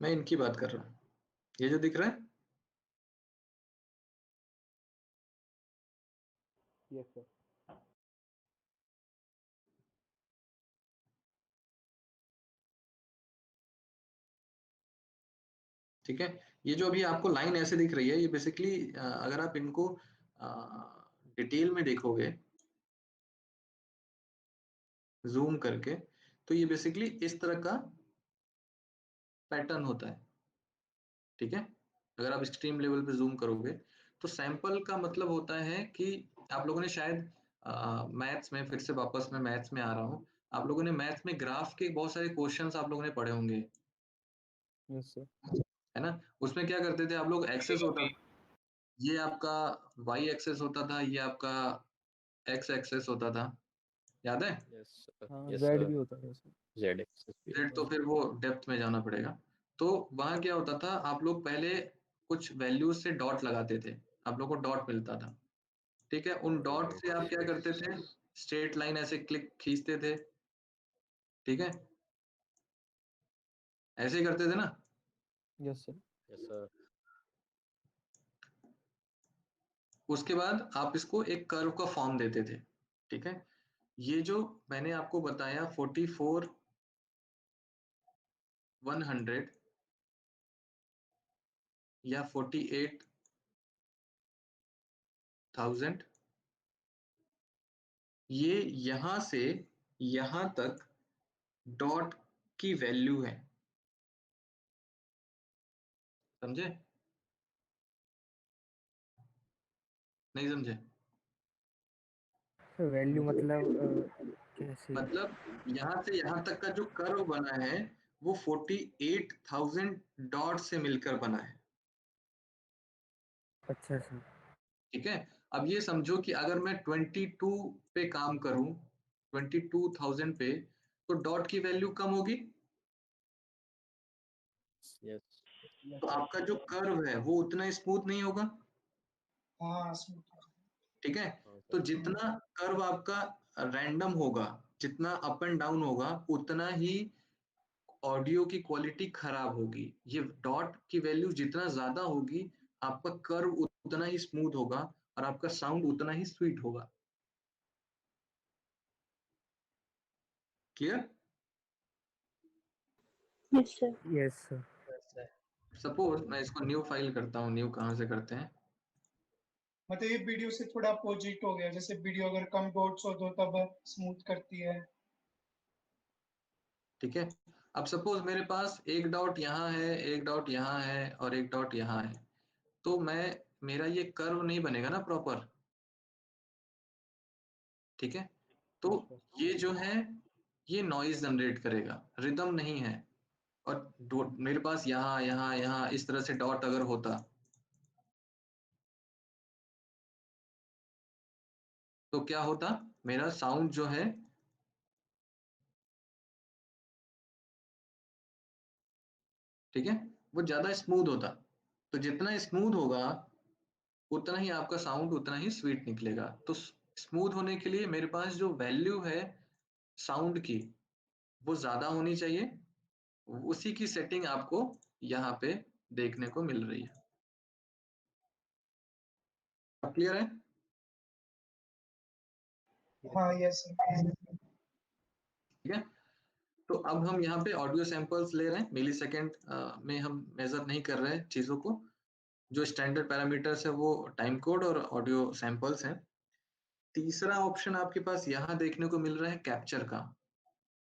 मैं इनकी बात कर रहा हूँ, ये जो दिख रहा है, यस सर। ठीक है। ये जो अभी आपको लाइन ऐसे दिख रही है, ये बेसिकली अगर आप इनको डिटेल में देखोगे जूम करके, तो ये बेसिकली इस तरह का पैटर्न होता है। ठीक है, अगर आप एक्सट्रीम लेवल पे जूम करोगे, तो सैंपल का मतलब होता है कि आप लोगों ने शायद मैथ्स में, फिर से वापस मैं मैथ्स में आ रहा हूँ, आप लोगों ने मैथ्स में ग्राफ के बहुत सारे क्वेश्चंस आप लोगों ने पढ़े होंगे, यस सर। है ना? उसमें क्या करते थे आप लोग, एक्सेस होता था, ये आपका वाई एक्सेस होता था, ये आपका एक्स एक्सेस होता था, याद है? Yes sir. हाँ यस जेड सर। भी होता है सर। जेड एक्सेस भी जेड तो फिर वो डेप्थ में जाना पड़ेगा। तो वहां क्या होता था, आप लोग पहले कुछ वैल्यूज से डॉट लगाते थे, आप लोग को डॉट मिलता था, ठीक है। उन डॉट से आप क्या करते थे, स्ट्रेट लाइन ऐसे क्लिक खींचते थे, ठीक है, ऐसे ही करते थे ना। Yes sir. Yes sir. उसके बाद आप इसको एक कर्व का फॉर्म देते थे, ठीक है। ये जो मैंने आपको बताया 44 100 या 48,000, ये यहां से यहां तक डॉट की वैल्यू है, समझे? नहीं समझे? वैल्यू मतलब कैसे? मतलब यहां से यहां तक का जो कर्व बना है वो 48,000 डॉट से मिलकर बना है, अच्छा सर। ठीक है। अब ये समझो कि अगर मैं 22 पे काम करूं, 22,000 पे, तो डॉट की वैल्यू कम होगी, यस। तो आपका जो कर्व है वो उतना स्मूथ नहीं होगा, हाँ ठीक है। हाँ तो सर। जितना कर्व आपका रैंडम होगा, जितना अप एंड डाउन होगा, उतना ही ऑडियो की क्वालिटी खराब होगी। ये डॉट की वैल्यू जितना ज्यादा होगी, आपका कर्व उतना ही स्मूथ होगा और आपका साउंड उतना ही स्वीट होगा। Clear? Yes sir. Yes sir. Suppose मैं इसको न्यू फाइल करता हूँ, न्यू कहाँ से करते हैं, मतलब ये वीडियो से थोड़ा अपोजिट हो गया, जैसे वीडियो अगर कम डॉट्स हो तो तब स्मूथ करती है। ठीक है। अब सपोज मेरे पास एक डॉट यहाँ है, एक डॉट यहाँ है और एक डॉट यहाँ है, तो मेरा ये कर्व नहीं बनेगा ना प्रॉपर, ठीक है। तो ये जो है ये नॉइज जनरेट करेगा, रिदम नहीं है। और मेरे पास यहाँ यहाँ यहाँ इस तरह से डॉट अगर होता तो क्या होता, मेरा साउंड जो है ठीक है वो ज्यादा स्मूथ होता। तो जितना स्मूथ होगा उतना ही आपका साउंड उतना ही स्वीट निकलेगा। तो स्मूथ होने के लिए मेरे पास जो वैल्यू है साउंड की वो ज्यादा होनी चाहिए, उसी की सेटिंग आपको यहाँ पे देखने को मिल रही है। अब क्लियर है? हाँ यस सर। ठीक है। तो अब हम यहाँ पे ऑडियो सैंपल्स ले रहे हैं, मिली सेकेंड में हम मेजर नहीं कर रहे हैं चीजों को। जो स्टैंडर्ड पैरामीटर्स है वो टाइम कोड और ऑडियो सैंपल्स हैं। तीसरा ऑप्शन आपके पास यहाँ देखने को मिल रहा है कैप्चर का,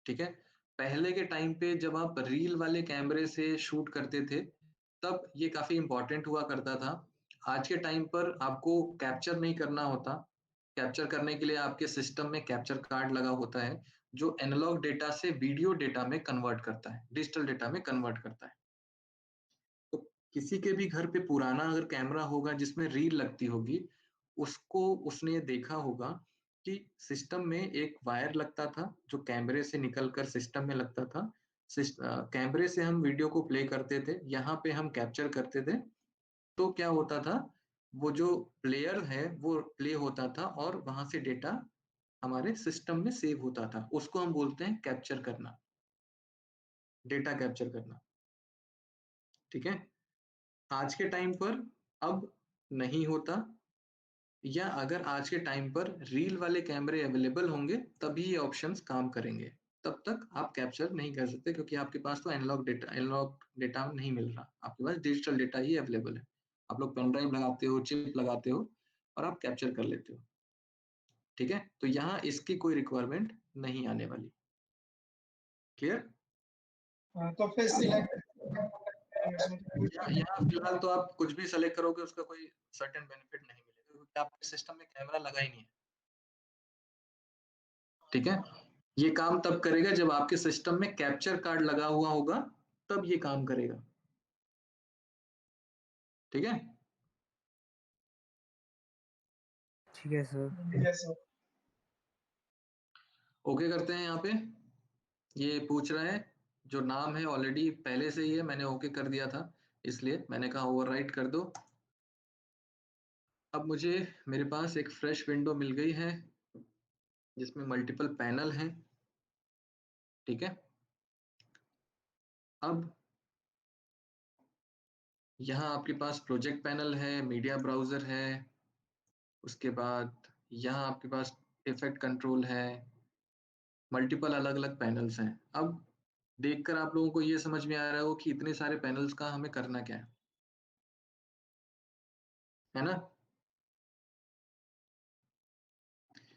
ठीक है। पहले के टाइम पे जब आप रील वाले कैमरे से शूट करते थे तब ये काफी इंपॉर्टेंट हुआ करता था। आज के टाइम पर आपको कैप्चर नहीं करना होता। कैप्चर करने के लिए आपके सिस्टम में कैप्चर कार्ड लगा होता है जो एनालॉग डेटा से वीडियो डेटा में कन्वर्ट करता है, डिजिटल डेटा में कन्वर्ट करता है। तो किसी के भी घर पे पुराना अगर कैमरा होगा जिसमें रील लगती होगी, उसको उसने देखा होगा कि सिस्टम में एक वायर लगता था जो कैमरे से निकलकर सिस्टम में लगता था। कैमरे से हम वीडियो को प्ले करते थे, यहाँ पे हम कैप्चर करते थे। तो क्या होता था, वो जो प्लेयर है वो प्ले होता था और वहां से डेटा हमारे सिस्टम में सेव होता था। उसको हम बोलते हैं कैप्चर करना, डेटा कैप्चर करना, ठीक है। आज के टाइम पर अब नहीं होता, या अगर आज के टाइम पर रील वाले कैमरे अवेलेबल होंगे तभी ये ऑप्शंस काम करेंगे। तब तक आप कैप्चर नहीं कर सकते क्योंकि आपके पास तो एनालॉग डेटा नहीं मिल रहा, आपके पास डिजिटल डेटा ही अवेलेबल है। आप लोग पेन ड्राइव लगाते हो, चिप लगाते हो और आप कैप्चर कर लेते हो, ठीक है। तो यहाँ इसकी कोई रिक्वायरमेंट नहीं आने वाली। क्लियर? तो फिर सिलेक्ट यहाँ फिलहाल तो आप कुछ भी सेलेक्ट करोगे उसका कोई सर्टेन बेनिफिट नहीं मिलेगा क्योंकि आपके सिस्टम में कैमरा लगा ही नहीं है, ठीक है। ये काम तब करेगा जब आपके सिस्टम में कैप्चर कार्ड लगा हुआ होगा, तब ये काम करेगा, ठीक है। ठीक है सर। Yes sir. ओके करते हैं यहाँ पे। ये पूछ रहा है, जो नाम है ऑलरेडी पहले से ही है, मैंने ओके कर दिया था, इसलिए मैंने कहा ओवरराइट कर दो। अब मुझे मेरे पास एक फ्रेश विंडो मिल गई है जिसमें मल्टीपल पैनल हैं, ठीक है। अब यहाँ आपके पास प्रोजेक्ट पैनल है, मीडिया ब्राउजर है, उसके बाद यहाँ आपके पास इफेक्ट कंट्रोल है, मल्टीपल अलग अलग पैनल्स हैं। अब देखकर आप लोगों को ये समझ में आ रहा हो कि इतने सारे पैनल्स का हमें करना क्या है ना।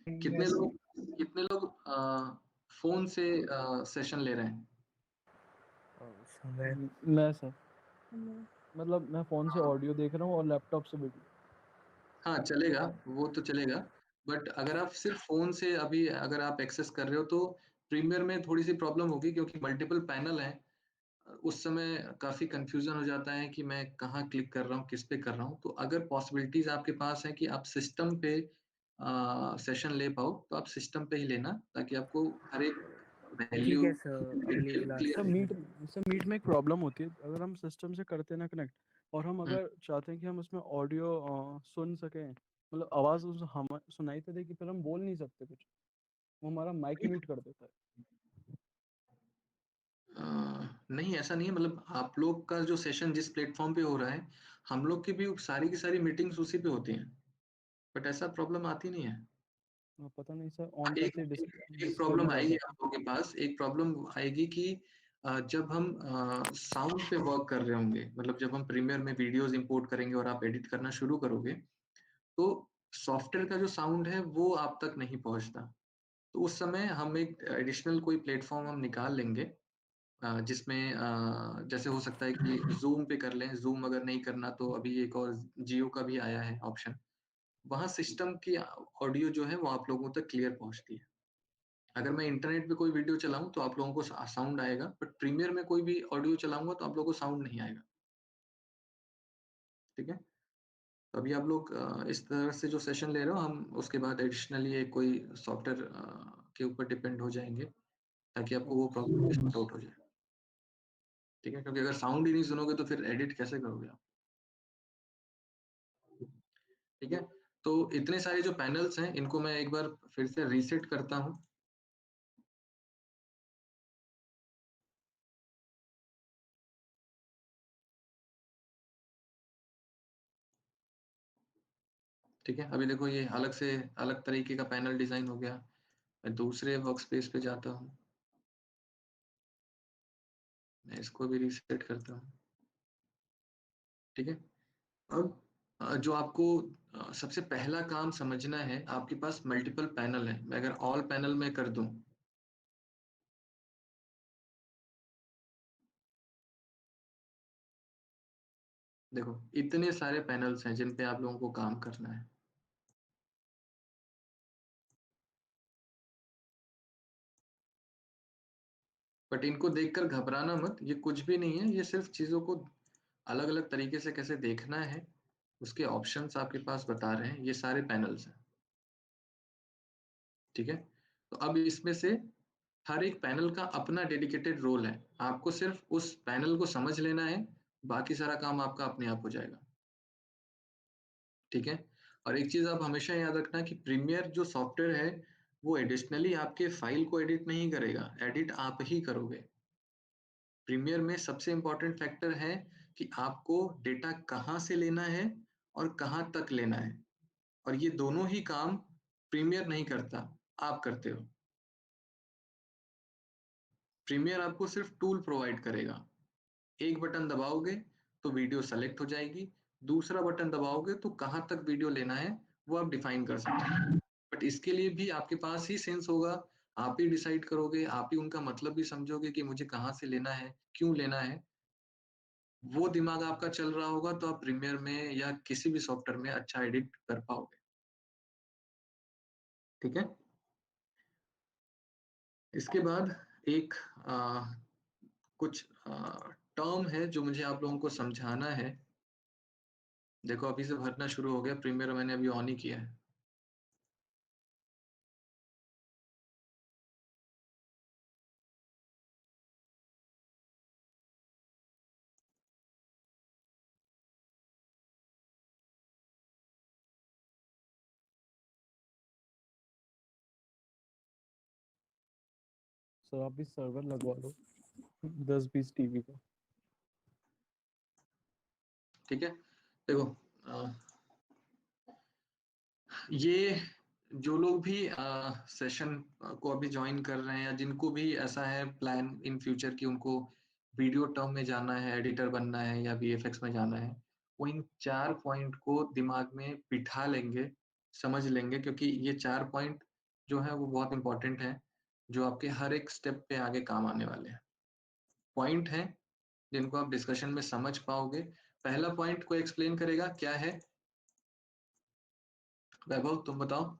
कितने Yes, sir. लोग फोन से सेशन ले रहे हैं? समय मैं सर, हम्म, मतलब मैं फ़ोन से ऑडियो देख रहा हूँ और लैपटॉप से वीडियो। हाँ चलेगा, वो तो चलेगा, बट अगर आप सिर्फ फोन से अभी अगर आप एक्सेस कर रहे हो तो प्रीमियर में थोड़ी सी प्रॉब्लम होगी, क्योंकि मल्टीपल पैनल हैं। उस समय काफी कंफ्यूजन हो जाता है कि मैं कहाँ क्लिक कर रहा हूँ, किस पे कर रहा हूँ। तो अगर पॉसिबिलिटीज आपके पास है कि आप सिस्टम पे सेशन ले पाओ, तो आप सिस्टम पे ही लेना, ताकि आपको हर एक ठीक वैल्यू है सर, अगली क्लास सर में। मीट में एक प्रॉब्लम होती है, अगर हम सिस्टम से करते हैं ना कनेक्ट, और हम अगर चाहते हैं कि हम उसमें ऑडियो सुन सकें, मतलब आवाज़ हम सुनाई तो देगी, पर हम बोल नहीं सकते कुछ, वो हमारा माइक म्यूट कर देता है। नहीं, ऐसा नहीं है, मतलब आप लोग का जो सेशन जिस प्लेटफॉर्म पे हो रहा है, हम लोग की भी सारी की सारी मीटिंग्स उसी पे होती हैं, बट ऐसा प्रॉब्लम आती नहीं है। पता नहीं सर, ऑन एक करते ही एक डिसेबल प्रॉब्लम कर आएगी देता आप लोगों के पास, एक प्रॉब्लम आएगी कि जब हम साउंड पे वर्क कर रहे होंगे, मतलब जब हम प्रीमियर में वीडियोस इंपोर्ट करेंगे और आप एडिट करना शुरू करोगे, तो सॉफ्टवेयर का जो साउंड है वो आप तक नहीं पहुंचता। तो उस समय हम एक एडिशनल कोई प्लेटफॉर्म हम निकाल लेंगे, जिसमें जैसे हो सकता है कि जूम पे कर लें। जूम अगर नहीं करना तो अभी एक और जियो का भी आया है ऑप्शन, वहाँ सिस्टम की ऑडियो जो है वो आप लोगों तक क्लियर पहुंचती है। अगर मैं इंटरनेट पे कोई वीडियो चलाऊं तो आप लोगों को साउंड आएगा, बट प्रीमियर में कोई भी ऑडियो चलाऊंगा तो आप लोगों को साउंड नहीं आएगा, ठीक है। तो अभी आप लोग इस तरह से जो सेशन ले रहे हो, हम उसके बाद एडिशनली एक कोई सॉफ्टवेयर के ऊपर डिपेंड हो जाएंगे, ताकि आपको वो प्रॉब्लम सॉर्ट आउट हो जाए, ठीक है। क्योंकि अगर साउंड ही नहीं सुनोगे तो फिर एडिट कैसे करोगे आप, ठीक है। तो इतने सारे जो पैनल्स हैं, इनको मैं एक बार फिर से रीसेट करता हूँ। ठीक है, अभी देखो ये अलग से अलग तरीके का पैनल डिजाइन हो गया। मैं दूसरे वर्क स्पेस पे जाता हूँ, मैं इसको भी रीसेट करता हूँ, ठीक है। अब जो आपको सबसे पहला काम समझना है, आपके पास मल्टीपल पैनल है। मैं अगर ऑल पैनल में कर दूं, देखो इतने सारे पैनल्स हैं जिन पे आप लोगों को काम करना है। बट इनको देखकर घबराना मत, ये कुछ भी नहीं है, ये सिर्फ चीजों को अलग अलग तरीके से कैसे देखना है उसके ऑप्शंस आपके पास बता रहे हैं। ये सारे पैनल्स हैं, ठीक है। तो अब इसमें से हर एक पैनल का अपना डेडिकेटेड रोल है, आपको सिर्फ उस पैनल को समझ लेना है, बाकी सारा काम आपका अपने आप हो जाएगा, ठीक है। और एक चीज आप हमेशा याद रखना कि प्रीमियर जो सॉफ्टवेयर है वो एडिशनली आपके फाइल को एडिट नहीं करेगा, एडिट आप ही करोगे। प्रीमियर में सबसे इंपॉर्टेंट फैक्टर है कि आपको डेटा कहाँ से लेना है और कहाँ तक लेना है, और ये दोनों ही काम प्रीमियर नहीं करता, आप करते हो। प्रीमियर आपको सिर्फ टूल प्रोवाइड करेगा। एक बटन दबाओगे तो वीडियो सेलेक्ट हो जाएगी, दूसरा बटन दबाओगे तो कहाँ तक वीडियो लेना है वो आप डिफाइन कर सकते हो। बट इसके लिए भी आपके पास ही सेंस होगा, आप ही डिसाइड करोगे, आप ही उनका मतलब भी समझोगे कि मुझे कहाँ से लेना है, क्यों लेना है। वो दिमाग आपका चल रहा होगा तो आप प्रीमियर में या किसी भी सॉफ्टवेयर में अच्छा एडिट कर पाओगे, ठीक है। इसके बाद एक कुछ टर्म है जो मुझे आप लोगों को समझाना है। देखो अभी से भरना शुरू हो गया, प्रीमियर मैंने अभी ऑन ही किया है। सर आप भी सर्वर लगवा लो 10-20 टीवी का। ठीक है, देखो ये जो लोग भी सेशन को अभी ज्वाइन कर रहे हैं या जिनको भी ऐसा है प्लान इन फ्यूचर कि उनको वीडियो टर्म में जाना है, एडिटर बनना है या वीएफएक्स में जाना है, वो इन 4 पॉइंट को दिमाग में बिठा लेंगे, समझ लेंगे, क्योंकि ये 4 पॉइंट जो है वो बहुत इंपॉर्टेंट है, जो आपके हर एक स्टेप पे आगे काम आने वाले हैं। पॉइंट हैं जिनको आप डिस्कशन में समझ पाओगे। पहला पॉइंट को एक्सप्लेन करेगा, क्या है वैभव, तुम बताओ।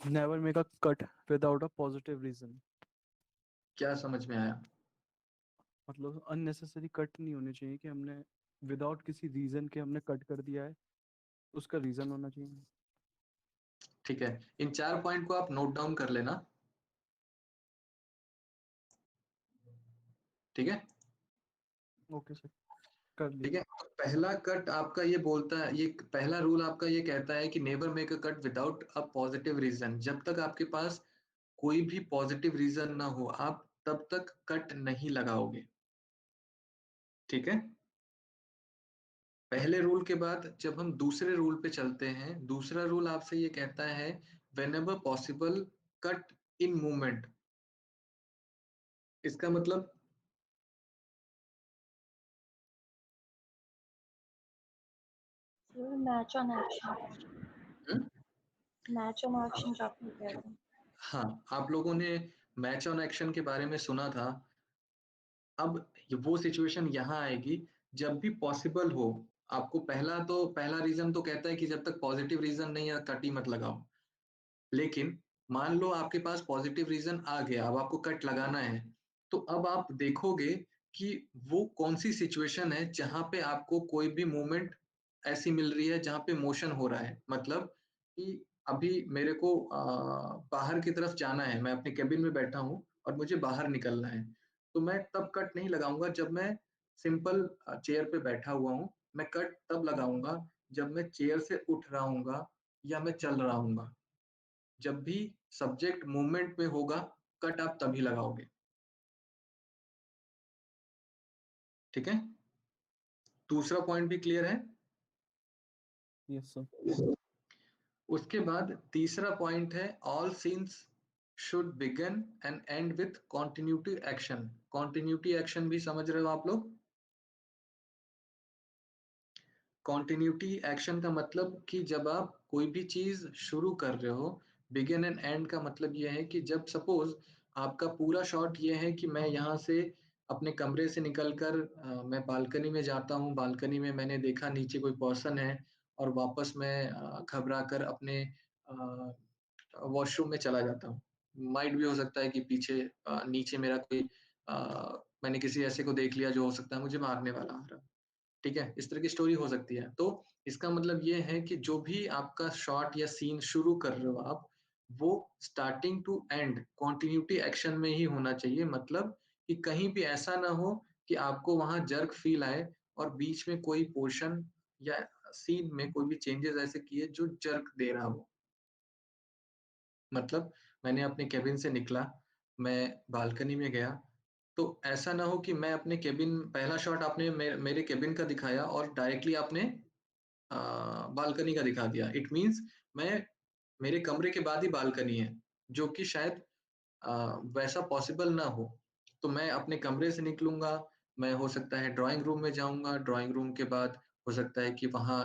Never make a cut without a positive reason. क्या समझ में आया? मतलब अननेसेसरी कट नहीं होने चाहिए कि हमने विदाउट किसी रीजन के हमने कट कर दिया है, उसका रीजन होना चाहिए। ठीक है, इन 4 पॉइंट को आप नोट डाउन कर लेना। ठीक है, ओके सर, कर ठीक लिया। है। तो पहला कट आपका ये बोलता है, ये पहला रूल आपका ये कहता है कि never make a cut without a positive reason. जब तक आपके पास कोई भी पॉजिटिव रीजन ना हो, आप तब तक कट नहीं लगाओगे। ठीक है, पहले रूल के बाद जब हम दूसरे रूल पे चलते हैं, दूसरा रूल आपसे ये कहता है whenever possible cut in movement. इसका मतलब sir match on action, hmm? Match on action जो आपने कह रहे हैं। हाँ, आप लोगों ने मैच ऑन एक्शन के बारे में सुना था। अब वो सिचुएशन यहाँ आएगी जब भी पॉसिबल हो। आपको पहला रीजन तो कहता है कि जब तक पॉजिटिव रीजन नहीं है कट ही मत लगाओ। लेकिन मान लो आपके पास पॉजिटिव रीजन आ गया, अब आपको कट लगाना है, तो अब आप देखोगे कि वो कौन सी सिचुएशन है जहां पे आपको कोई भी मूवमेंट ऐसी मिल रही है जहां पे मोशन हो रहा है। मतलब कि अभी मेरे को बाहर की तरफ जाना है, मैं अपने केबिन में बैठा हूँ और मुझे बाहर निकलना है, तो मैं तब कट नहीं लगाऊंगा जब मैं सिंपल चेयर पे बैठा हुआ हूँ। मैं कट तब लगाऊंगा जब मैं चेयर से उठ रहा हूँ या मैं चल रहा हूँ। जब भी सब्जेक्ट मूवमेंट में होगा, कट आप तभी लगाओगे। ठीक है, दूसरा पॉइंट भी क्लियर है। Yes sir. उसके बाद तीसरा पॉइंट है all scenes should begin and and with continuity action. Continuity action भी समझ रहे हो आप लोग? कॉन्टिन्यूटी एक्शन का मतलब कि जब आप कोई भी चीज शुरू कर रहे हो, बिगिन एंड एंड का मतलब यह है कि जब सपोज आपका पूरा शॉट ये है कि मैं यहाँ से अपने कमरे से निकलकर मैं बालकनी में जाता हूँ, बालकनी में मैंने देखा नीचे कोई पर्सन है, और वापस मैं घबरा कर अपने वॉशरूम में चला जाता हूँ। माइट भी हो सकता है कि पीछे नीचे मेरा कोई मैंने किसी ऐसे को देख लिया जो हो सकता है मुझे मारने वाला आ रहा। ठीक है, इस तरह की स्टोरी हो सकती है। तो इसका मतलब ये है कि जो भी आपका शॉट या सीन शुरू कर रहे हो आप, वो starting to end continuity action में ही होना चाहिए। मतलब कि कहीं भी ऐसा ना हो कि आपको वहां जर्क फील आए और बीच में कोई पोर्शन या सीन में कोई भी चेंजेस ऐसे किए जो जर्क दे रहा हो। मतलब मैंने अपने केबिन से निकला, मैं बालकनी में गया, तो ऐसा ना हो कि मैं अपने केबिन, पहला शॉट आपने मेरे केबिन का दिखाया और डायरेक्टली आपने बालकनी का दिखा दिया। इट मींस मैं, मेरे कमरे के बाद ही बालकनी है, जो कि शायद वैसा पॉसिबल ना हो। तो मैं अपने कमरे से निकलूंगा, मैं हो सकता है ड्राइंग रूम में जाऊंगा, ड्राइंग रूम के बाद हो सकता है कि वहां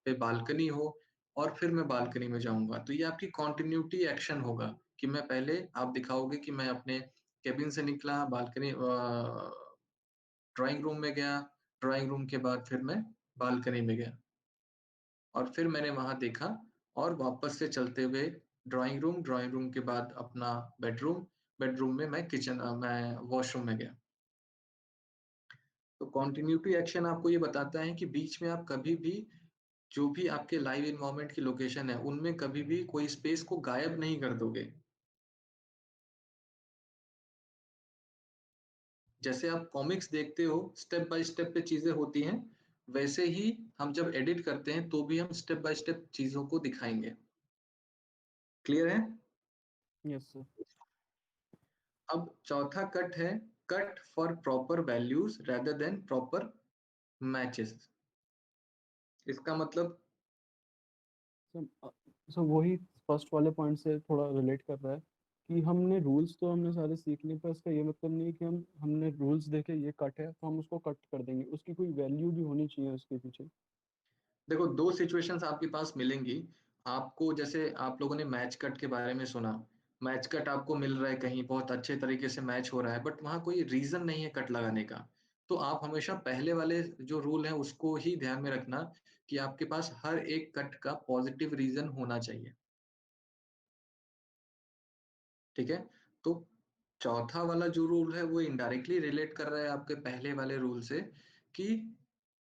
पे बालकनी हो, और फिर मैं बालकनी में जाऊंगा। तो ये आपकी कॉन्टिन्यूटी एक्शन होगा कि मैं पहले, आप दिखाओगे कि मैं अपने केबिन से निकला, बालकनी ड्राइंग रूम में गया, ड्राइंग रूम के बाद फिर मैं बालकनी में गया, और फिर मैंने वहां देखा, और वापस से चलते हुए ड्राइंग रूम, ड्राइंग रूम के बाद अपना बेडरूम, बेडरूम में मैं वॉशरूम में गया। तो कॉन्टिन्यूटी एक्शन आपको ये बताता है कि बीच में आप कभी भी, जो भी आपके लाइव इन्वायरमेंट की लोकेशन है, उनमें कभी भी कोई स्पेस को गायब नहीं कर दोगे। जैसे आप कॉमिक्स देखते हो, स्टेप बाय स्टेप पे चीजें होती हैं, वैसे ही हम जब एडिट करते हैं तो भी हम स्टेप बाय स्टेप चीजों को दिखाएंगे। क्लियर है? Yes sir. अब चौथा कट है cut for proper values rather than proper matches. इसका मतलब सर वही फर्स्ट वाले पॉइंट से थोड़ा रिलेट कर रहा है कि हमने रूल्स तो हमने सारे सीख लिए, पर इसका ये मतलब नहीं है कि हमने रूल्स देखे ये कट है तो हम उसको कट कर देंगे, उसकी कोई वैल्यू भी होनी चाहिए उसके पीछे। देखो, दो सिचुएशंस आपके पास मिलेंगी आपको। जैसे आप लोगों ने मैच कट के बारे में सुना, मैच कट आपको मिल रहा है कहीं, बहुत अच्छे तरीके से मैच हो रहा है, बट वहां कोई रीजन नहीं है कट लगाने का। तो आप हमेशा पहले वाले जो रूल है उसको ही ध्यान में रखना कि आपके पास हर एक कट का पॉजिटिव रीजन होना चाहिए। ठीक है? तो चौथा वाला जो रूल है वो इनडायरेक्टली रिलेट कर रहा है आपके पहले वाले रूल से कि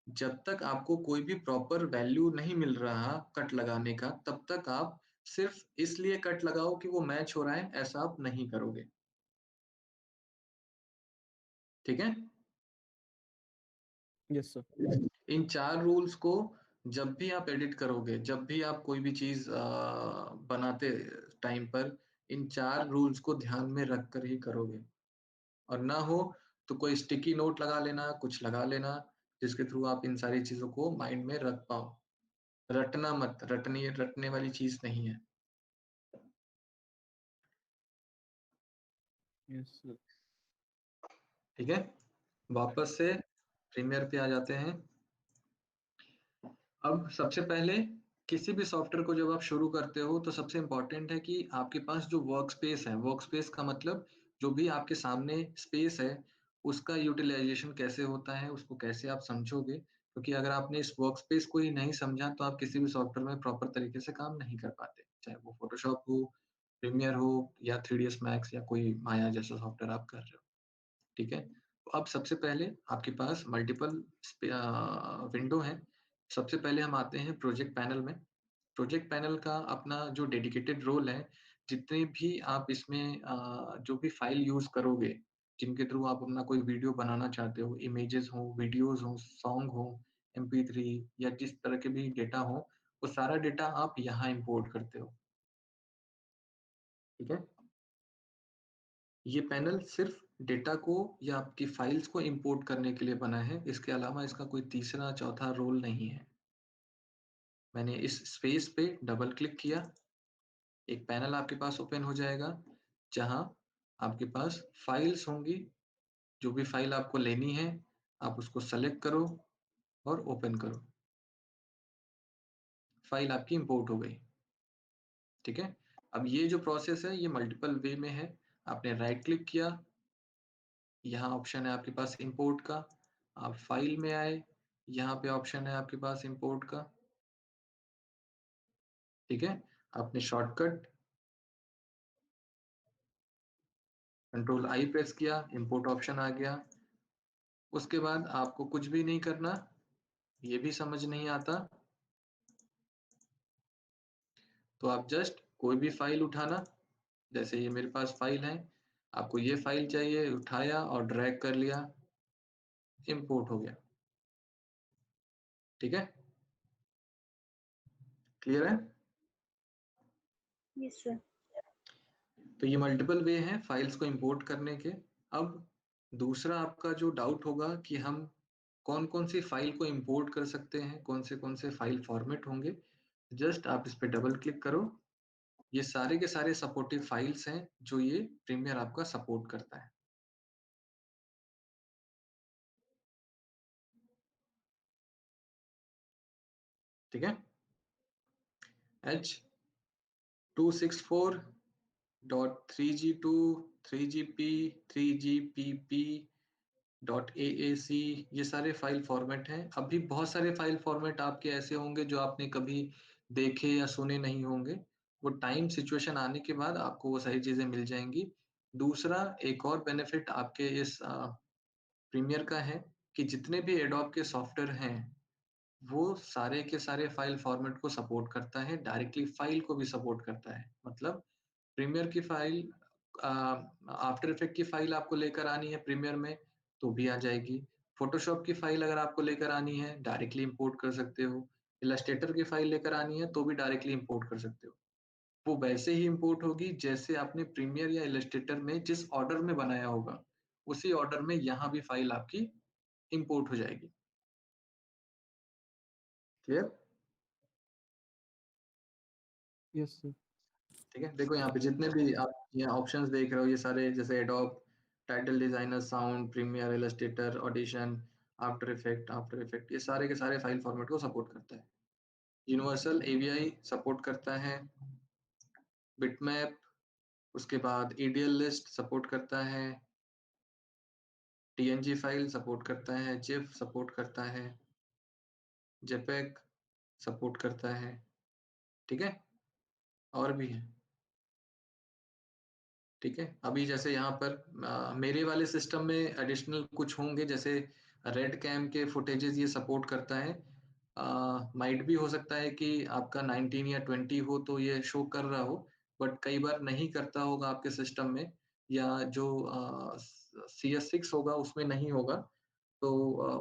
जब तक आपको कोई भी प्रॉपर वैल्यू नहीं मिल रहा कट लगाने का, तब तक आप सिर्फ इसलिए कट लगाओ कि वो मैच हो रहा है, ऐसा आप नहीं करोगे। ठीक है? Yes sir. इन 4 रूल्स को जब भी आप एडिट करोगे, जब भी आप कोई भी चीज बनाते टाइम पर, इन 4 रूल्स को ध्यान में रख कर ही करोगे। और ना हो तो कोई स्टिकी नोट लगा लेना, कुछ लगा लेना, जिसके थ्रू आप इन सारी चीजों को माइंड में रख पाओ। रटना मत, रटने वाली चीज नहीं है। Yes sir. ठीक है? वापस से प्रीमियर पे आ जाते हैं। अब सबसे पहले किसी भी सॉफ्टवेयर को जब आप शुरू करते हो तो सबसे इम्पोर्टेंट है कि आपके पास जो वर्क स्पेस है, वर्क स्पेस का मतलब जो भी आपके सामने स्पेस है उसका यूटिलाइजेशन कैसे होता है, उसको कैसे आप समझोगे। क्योंकि अगर आपने इस वर्क स्पेस को ही नहीं समझा तो आप किसी भी सॉफ्टवेयर में प्रॉपर तरीके से काम नहीं कर पाते, चाहे वो फोटोशॉप हो, प्रीमियर हो, या 3ds मैक्स, या कोई माया जैसा सॉफ्टवेयर आप कर रहे हो। ठीक है? तो अब सबसे पहले आपके पास मल्टीपल विंडो हैं। सबसे पहले हम आते हैं प्रोजेक्ट पैनल में। प्रोजेक्ट पैनल का अपना जो डेडिकेटेड रोल है, जितने भी आप इसमें जो भी फाइल यूज़ करोगे, जिनके थ्रू आप अपना कोई वीडियो बनाना चाहते हो, इमेजेस हो, वीडियोज़ हो, सॉन्ग हो, MP3 या जिस तरह के भी डेटा हो, वो सारा डेटा आप यहाँ इम्पोर्ट करते हो। ठीक है? ये पैनल सिर्फ डेटा को या आपकी फाइल्स को इंपोर्ट करने के लिए बना है, इसके अलावा इसका कोई तीसरा चौथा रोल नहीं है। मैंने इस स्पेस पे डबल क्लिक किया, एक पैनल आपके पास ओपन हो जाएगा जहां आपके पास फाइल्स होंगी। जो भी फाइल आपको लेनी है आप उसको सेलेक्ट करो और ओपन करो। फाइल आपकी इंपोर्ट हो गई। ठीक है? अब ये जो प्रोसेस है ये मल्टीपल वे में है। आपने राइट क्लिक किया, यहाँ ऑप्शन है आपके पास इंपोर्ट का, आप फाइल में आए, यहाँ पे ऑप्शन है आपके पास इंपोर्ट का। ठीक है? आपने शॉर्टकट कंट्रोल आई प्रेस किया, इंपोर्ट ऑप्शन आ गया। उसके बाद आपको कुछ भी नहीं करना, ये भी समझ नहीं आता तो आप जस्ट कोई भी फाइल उठाना, जैसे ये मेरे पास फाइल है, आपको ये फाइल चाहिए, उठाया और ड्रैग कर लिया, इंपोर्ट हो गया। ठीक है? क्लियर है? Yes sir. तो ये मल्टीपल वे हैं फाइल्स को इंपोर्ट करने के। अब दूसरा आपका जो डाउट होगा कि हम कौन-कौन सी फाइल को इंपोर्ट कर सकते हैं, कौन से फाइल फॉर्मेट होंगे, जस्ट आप इस पे डबल क्लिक करो। ये सारे के सारे सपोर्टिव फाइल्स हैं जो ये प्रीमियर आपका सपोर्ट करता है। ठीक है? H264.3G2, 3GP, 3GPP .AAC, ये सारे फाइल फॉर्मेट हैं। अभी बहुत सारे फाइल फॉर्मेट आपके ऐसे होंगे जो आपने कभी देखे या सुने नहीं होंगे। वो टाइम सिचुएशन आने के बाद आपको वो सारी चीजें मिल जाएंगी। दूसरा एक और बेनिफिट आपके इस प्रीमियर का है कि जितने भी एडोब के सॉफ्टवेयर हैं वो सारे के सारे फाइल फॉर्मेट को सपोर्ट करता है, डायरेक्टली फाइल को भी सपोर्ट करता है। मतलब प्रीमियर की फाइल, आफ्टर इफेक्ट की फाइल आपको लेकर आनी है प्रीमियर में तो भी आ जाएगी। फोटोशॉप की फाइल अगर आपको लेकर आनी है डायरेक्टली इंपोर्ट कर सकते हो। इलस्ट्रेटर की फाइल लेकर आनी है तो भी डायरेक्टली इंपोर्ट कर सकते हो। वो वैसे ही इंपोर्ट होगी जैसे आपने प्रीमियर या इलस्ट्रेटर में जिस ऑर्डर में बनाया होगा, उसी ऑर्डर में यहाँ भी फाइल आपकी इंपोर्ट हो जाएगी। क्लियर? Yes sir. ठीक है, देखो यहाँ पे जितने भी आप यहाँ ऑप्शंस देख रहे हो, ये सारे जैसे Adobe, title designer, sound, premiere, illustrator, audition, after effect, ये सारे के सारे फाइल फॉर्मेट को सपोर्ट करता है। यूनिवर्सल एवीआई सपोर्ट करता है, बिटमैप, उसके बाद ईडीएल लिस्ट सपोर्ट करता है, टीएनजी फाइल सपोर्ट करता है, जिफ सपोर्ट करता है, जेपेग सपोर्ट करता है। ठीक है, और भी है। ठीक है, अभी जैसे यहाँ पर मेरे वाले सिस्टम में एडिशनल कुछ होंगे, जैसे रेड कैम के फुटेजेस ये सपोर्ट करता है। माइट भी हो सकता है कि आपका 19 या 20 हो तो ये शो कर रहा हो, बट कई बार नहीं करता होगा आपके सिस्टम में, या जो CS6 होगा उसमें नहीं होगा। तो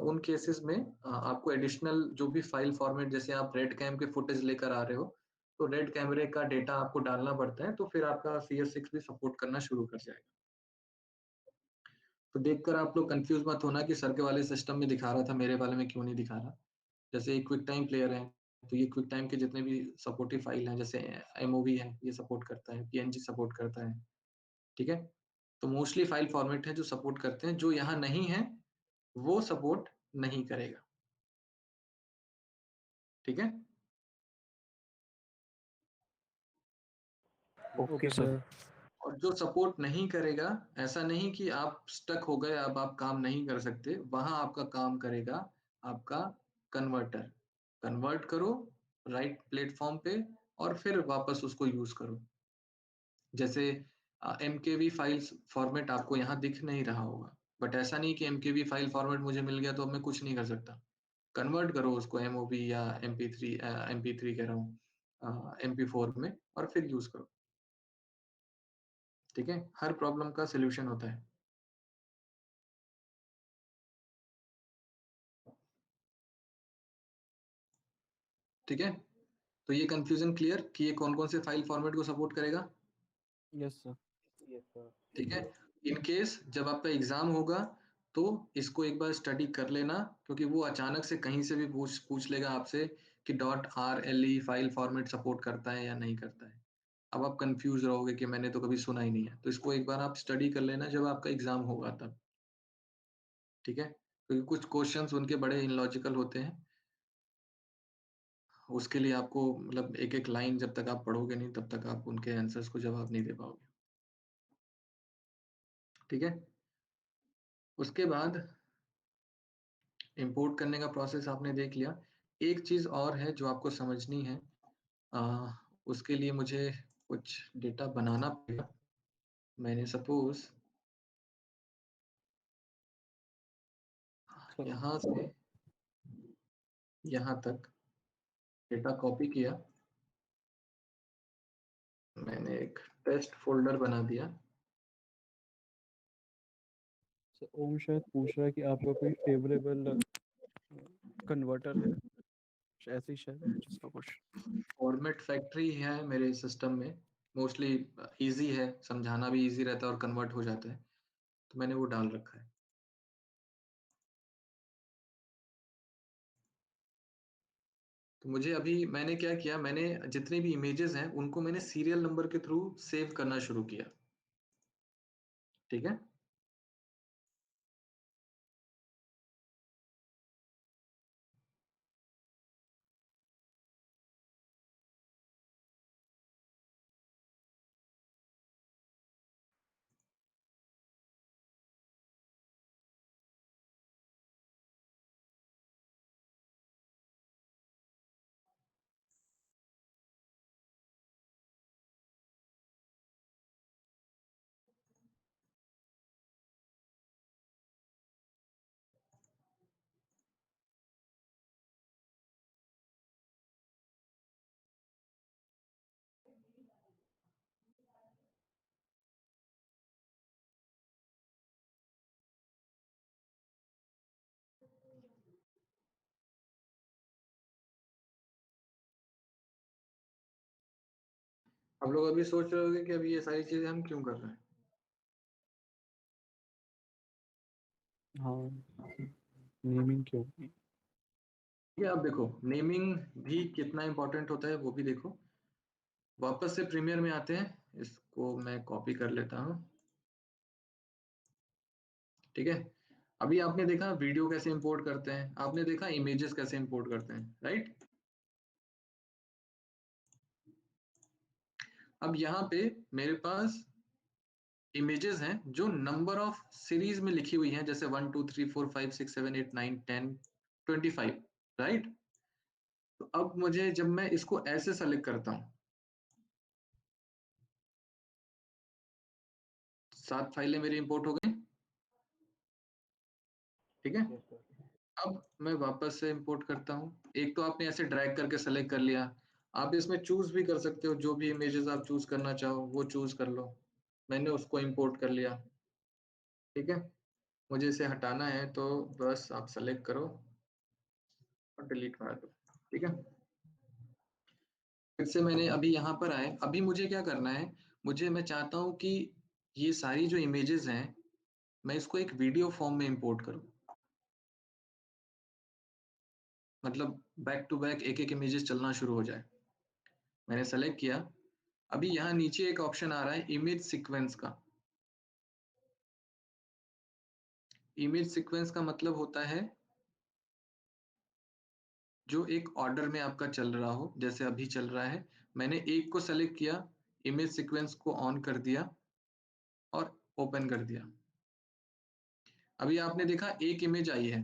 उन केसेस में आपको एडिशनल जो भी फाइल फॉर्मेट, जैसे आप रेड कैम के फुटेज लेकर आ रहे हो तो रेड कैमरे का डेटा आपको डालना पड़ता है, तो फिर आपका CS6 भी सपोर्ट करना शुरू कर जाएगा। तो देखकर आप लोग कंफ्यूज मत होना कि सर के वाले सिस्टम में दिखा रहा था, मेरे वाले में क्यों नहीं दिखा रहा। जैसे क्विक टाइम प्लेयर है, तो ये क्विक टाइम के जितने भी सपोर्टिव फाइल हैं, जैसे MOV है, ये सपोर्ट करता है, PNG सपोर्ट करता है। ठीक है, तो मोस्टली फाइल फॉर्मेट है जो सपोर्ट करते हैं, जो यहाँ नहीं है वो सपोर्ट नहीं करेगा। ठीक है, ओके सर। और जो सपोर्ट नहीं करेगा, ऐसा नहीं कि आप स्टक हो गए अब आप काम नहीं कर सकते, वहां आपका काम करेगा आपका कन्वर्टर। कन्वर्ट करो राइट प्लेटफॉर्म पे और फिर वापस उसको यूज करो। जैसे MKV फाइल्स फॉर्मेट आपको यहाँ दिख नहीं रहा होगा, बट ऐसा नहीं कि MKV फाइल फॉर्मेट मुझे मिल गया तो अब मैं कुछ नहीं कर सकता। कन्वर्ट करो उसको MOV या MP3 कह रहा हूँ, MP4 में, और फिर यूज करो। ठीक है, हर प्रॉब्लम का सोल्यूशन होता है। ठीक है, तो ये कंफ्यूजन क्लियर कि ये कौन कौन से फाइल फॉर्मेट को सपोर्ट करेगा। Yes sir. Yes sir. ठीक है, इन केस जब आपका एग्जाम होगा तो इसको एक बार स्टडी कर लेना, क्योंकि वो अचानक से कहीं से भी पूछ पूछ लेगा आपसे कि .RLE फाइल फॉर्मेट सपोर्ट करता है या नहीं करता है। अब आप कंफ्यूज रहोगे कि मैंने तो कभी सुना ही नहीं है, तो इसको एक बार आप स्टडी कर लेना जब आपका एग्जाम होगा तब। ठीक है, क्योंकि कुछ क्वेश्चंस उनके बड़े इलॉजिकल होते हैं, उसके लिए आपको मतलब एक एक लाइन जब तक आप पढ़ोगे नहीं तब तक आप उनके आंसर्स को जवाब नहीं दे पाओगे। ठीक है, उसके बाद इंपोर्ट करने का प्रोसेस आपने देख लिया। एक चीज और है जो आपको समझनी है, उसके लिए मुझे कुछ डेटा बनाना पड़ेगा। मैंने सपोज सर यहाँ से यहाँ तक डेटा कॉपी किया, मैंने एक टेस्ट फोल्डर बना दिया। सर ओम शायद पूछ रहा है कि आपका कोई फेवरेबल कन्वर्टर है, ऐसे ही शायद जिसका कुछ। फॉर्मेट फैक्ट्री है मेरे सिस्टम में, मोस्टली इजी है, समझाना भी इजी रहता है और कन्वर्ट हो जाता है, तो मैंने वो डाल रखा है। तो मुझे अभी मैंने क्या किया, मैंने जितनी भी इमेजेस हैं उनको मैंने सीरियल नंबर के थ्रू सेव करना शुरू किया। ठीक है, आप लोग अभी सोच रहे होंगे कि अभी ये सारी चीजें हम क्यों कर रहे हैं। हाँ, नेमिंग क्यों होगी? ये आप देखो नेमिंग भी कितना इंपॉर्टेंट होता है वो भी देखो। वापस से प्रीमियर में आते हैं, इसको मैं कॉपी कर लेता हूँ, ठीक है। अभी आपने देखा वीडियो कैसे इंपोर्ट करते हैं, आपने देखा इमेजेस कैसे इंपोर्ट करते हैं, राइट। अब यहाँ पे मेरे पास इमेजेस हैं जो नंबर ऑफ सीरीज में लिखी हुई हैं, जैसे 1 2 3 4 5 6 7 8 9 10 25, राइट। तो अब मुझे जब मैं इसको ऐसे सेलेक्ट करता हूँ, 7 फाइलें मेरी इंपोर्ट हो गई, ठीक है। Yes sir. अब मैं वापस से इंपोर्ट करता हूँ। एक तो आपने ऐसे ड्रैग करके सेलेक्ट कर लिया, आप इसमें चूज भी कर सकते हो, जो भी इमेजेस आप चूज करना चाहो वो चूज कर लो। मैंने उसको इंपोर्ट कर लिया, ठीक है। मुझे इसे हटाना है तो बस आप सेलेक्ट करो और डिलीट मार दो, ठीक है। फिर से मैंने अभी यहाँ पर आए, अभी मुझे क्या करना है, मैं चाहता हूँ कि ये सारी जो इमेजेस हैं मैं इसको एक वीडियो फॉर्म में इंपोर्ट करूँ, मतलब बैक टू बैक एक एक इमेजेस चलना शुरू हो जाए। मैंने सेलेक्ट किया, अभी यहाँ नीचे एक ऑप्शन आ रहा है इमेज सीक्वेंस का। इमेज सीक्वेंस का मतलब होता है जो एक ऑर्डर में आपका चल रहा हो, जैसे अभी चल रहा है। मैंने एक को सेलेक्ट किया, इमेज सीक्वेंस को ऑन कर दिया और ओपन कर दिया। अभी आपने देखा एक इमेज आई है,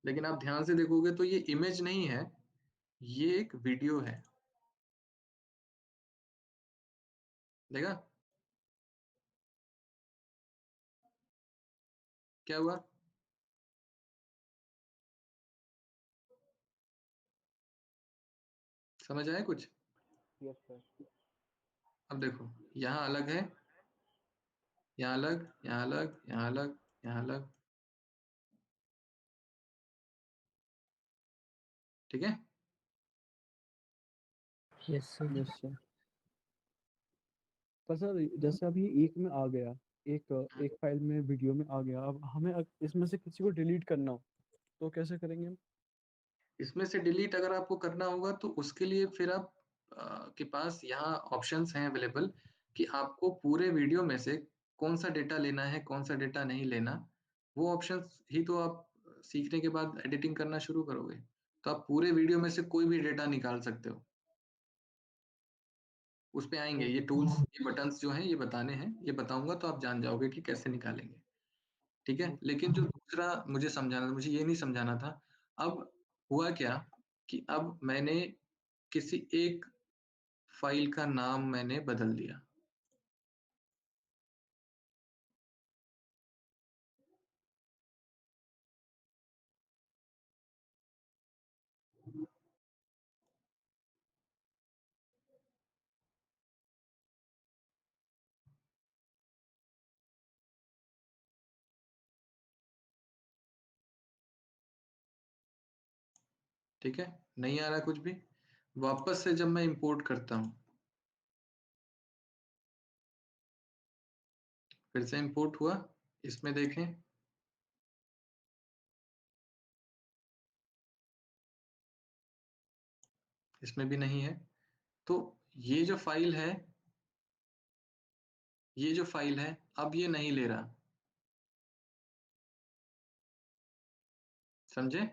लेकिन आप ध्यान से देखोगे तो ये इमेज नहीं है, ये एक वीडियो है। देखा क्या हुआ? समझ आया कुछ? Yes sir. अब देखो यहाँ अलग है, यहाँ अलग, यहाँ अलग, यहाँ अलग, यहाँ अलग, ठीक है। Yes sir. Yes sir. पर सर जैसे अभी एक में आ गया, एक फाइल में वीडियो में आ गया, अब हमें इसमें से किसी को डिलीट करना हो तो कैसे करेंगे हम? इसमें से डिलीट अगर आपको करना होगा तो उसके लिए फिर आप के पास यहाँ ऑप्शंस हैं अवेलेबल कि आपको पूरे वीडियो में से कौन सा डेटा लेना है, कौन सा डेटा नहीं लेना। वो ऑप्शंस ही तो आप सीखने के बाद एडिटिंग करना शुरू करोगे, तो आप पूरे वीडियो में से कोई भी डेटा निकाल सकते हो। उस पे आएंगे ये टूल्स, ये बटन्स जो हैं ये बताने हैं, ये बताऊंगा तो आप जान जाओगे कि कैसे निकालेंगे, ठीक है। लेकिन जो दूसरा मुझे समझाना था, मुझे ये नहीं समझाना था। अब हुआ क्या कि अब मैंने किसी एक फाइल का नाम मैंने बदल दिया, ठीक है। नहीं आ रहा कुछ भी। वापस से जब मैं इंपोर्ट करता हूँ, फिर से इंपोर्ट हुआ, इसमें देखें इसमें भी नहीं है। तो ये जो फाइल है, ये जो फाइल है अब ये नहीं ले रहा, समझे?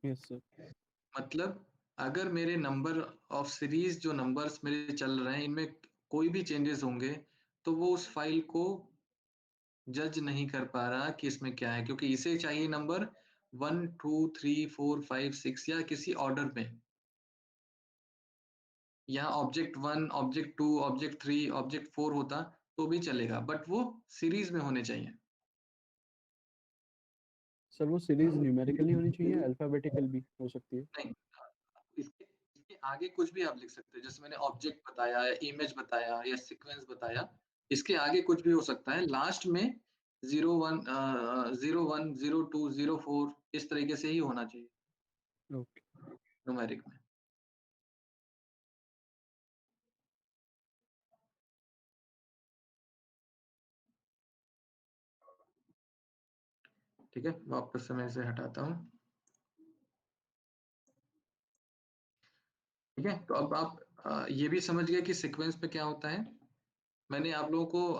Yes sir. मतलब अगर मेरे नंबर ऑफ सीरीज जो नंबर्स मेरे चल रहे हैं इनमें कोई भी चेंजेस होंगे तो वो उस फाइल को जज नहीं कर पा रहा कि इसमें क्या है, क्योंकि इसे चाहिए नंबर 1 2 3 4 5 6 या किसी ऑर्डर में। यहाँ ऑब्जेक्ट 1 ऑब्जेक्ट 2 ऑब्जेक्ट 3 ऑब्जेक्ट 4 होता तो भी चलेगा, बट वो सीरीज में होने चाहिए। सर वो सीरीज न्यूमेरिकली होनी चाहिए, अल्फाबेटिकल भी हो सकती है? नहीं, इसके इसके आगे कुछ भी आप लिख सकते हो, जैसे मैंने ऑब्जेक्ट बताया या इमेज बताया या सीक्वेंस बताया, इसके आगे कुछ भी हो सकता है। लास्ट में 01 01 02 04 इस तरीके से ही होना चाहिए ओके। न्यूमेरिक में। ठीक है, वापस से मैं इसे हटाता हूँ। ठीक है, तो अब आप ये भी समझ गए कि सीक्वेंस पे क्या होता है। मैंने आप लोगों को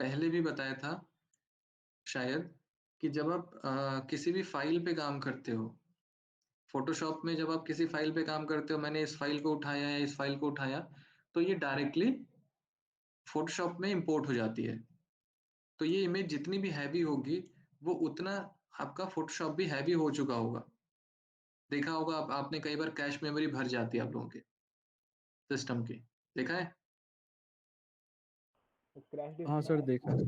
पहले भी बताया था शायद कि जब आप किसी भी फाइल पे काम करते हो, फोटोशॉप में जब आप किसी फाइल पे काम करते हो, मैंने इस फाइल को उठाया या इस फाइल को उठाया, तो ये डायरेक्टली फोटोशॉप में इंपोर्ट हो जाती है। तो ये इमेज जितनी भी हैवी होगी वो उतना आपका फोटोशॉप भी हैवी हो चुका होगा। देखा होगा आपने कई बार कैश मेमोरी भर जाती है आप लोगों के सिस्टम की, देखा है क्रैश हाँ सर, देखा है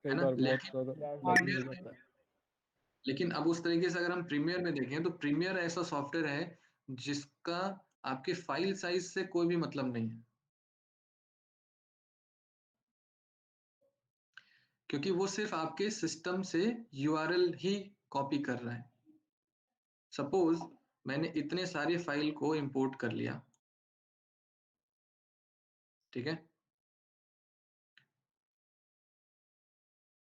कई ना? बार बहुत लेकिन ज़्यादा हाँ लैगी हो ये जाता है। लेकिन अब उस तरीके से अगर हम प्रीमियर में देखें तो प्रीमियर ऐसा सॉफ्टवेयर है जिसका आपके फाइल साइज से कोई भी मतलब नहीं है, क्योंकि वो सिर्फ आपके सिस्टम से यूआरएल ही कॉपी कर रहा है। सपोज मैंने इतने सारे फाइल को इंपोर्ट कर लिया, ठीक है,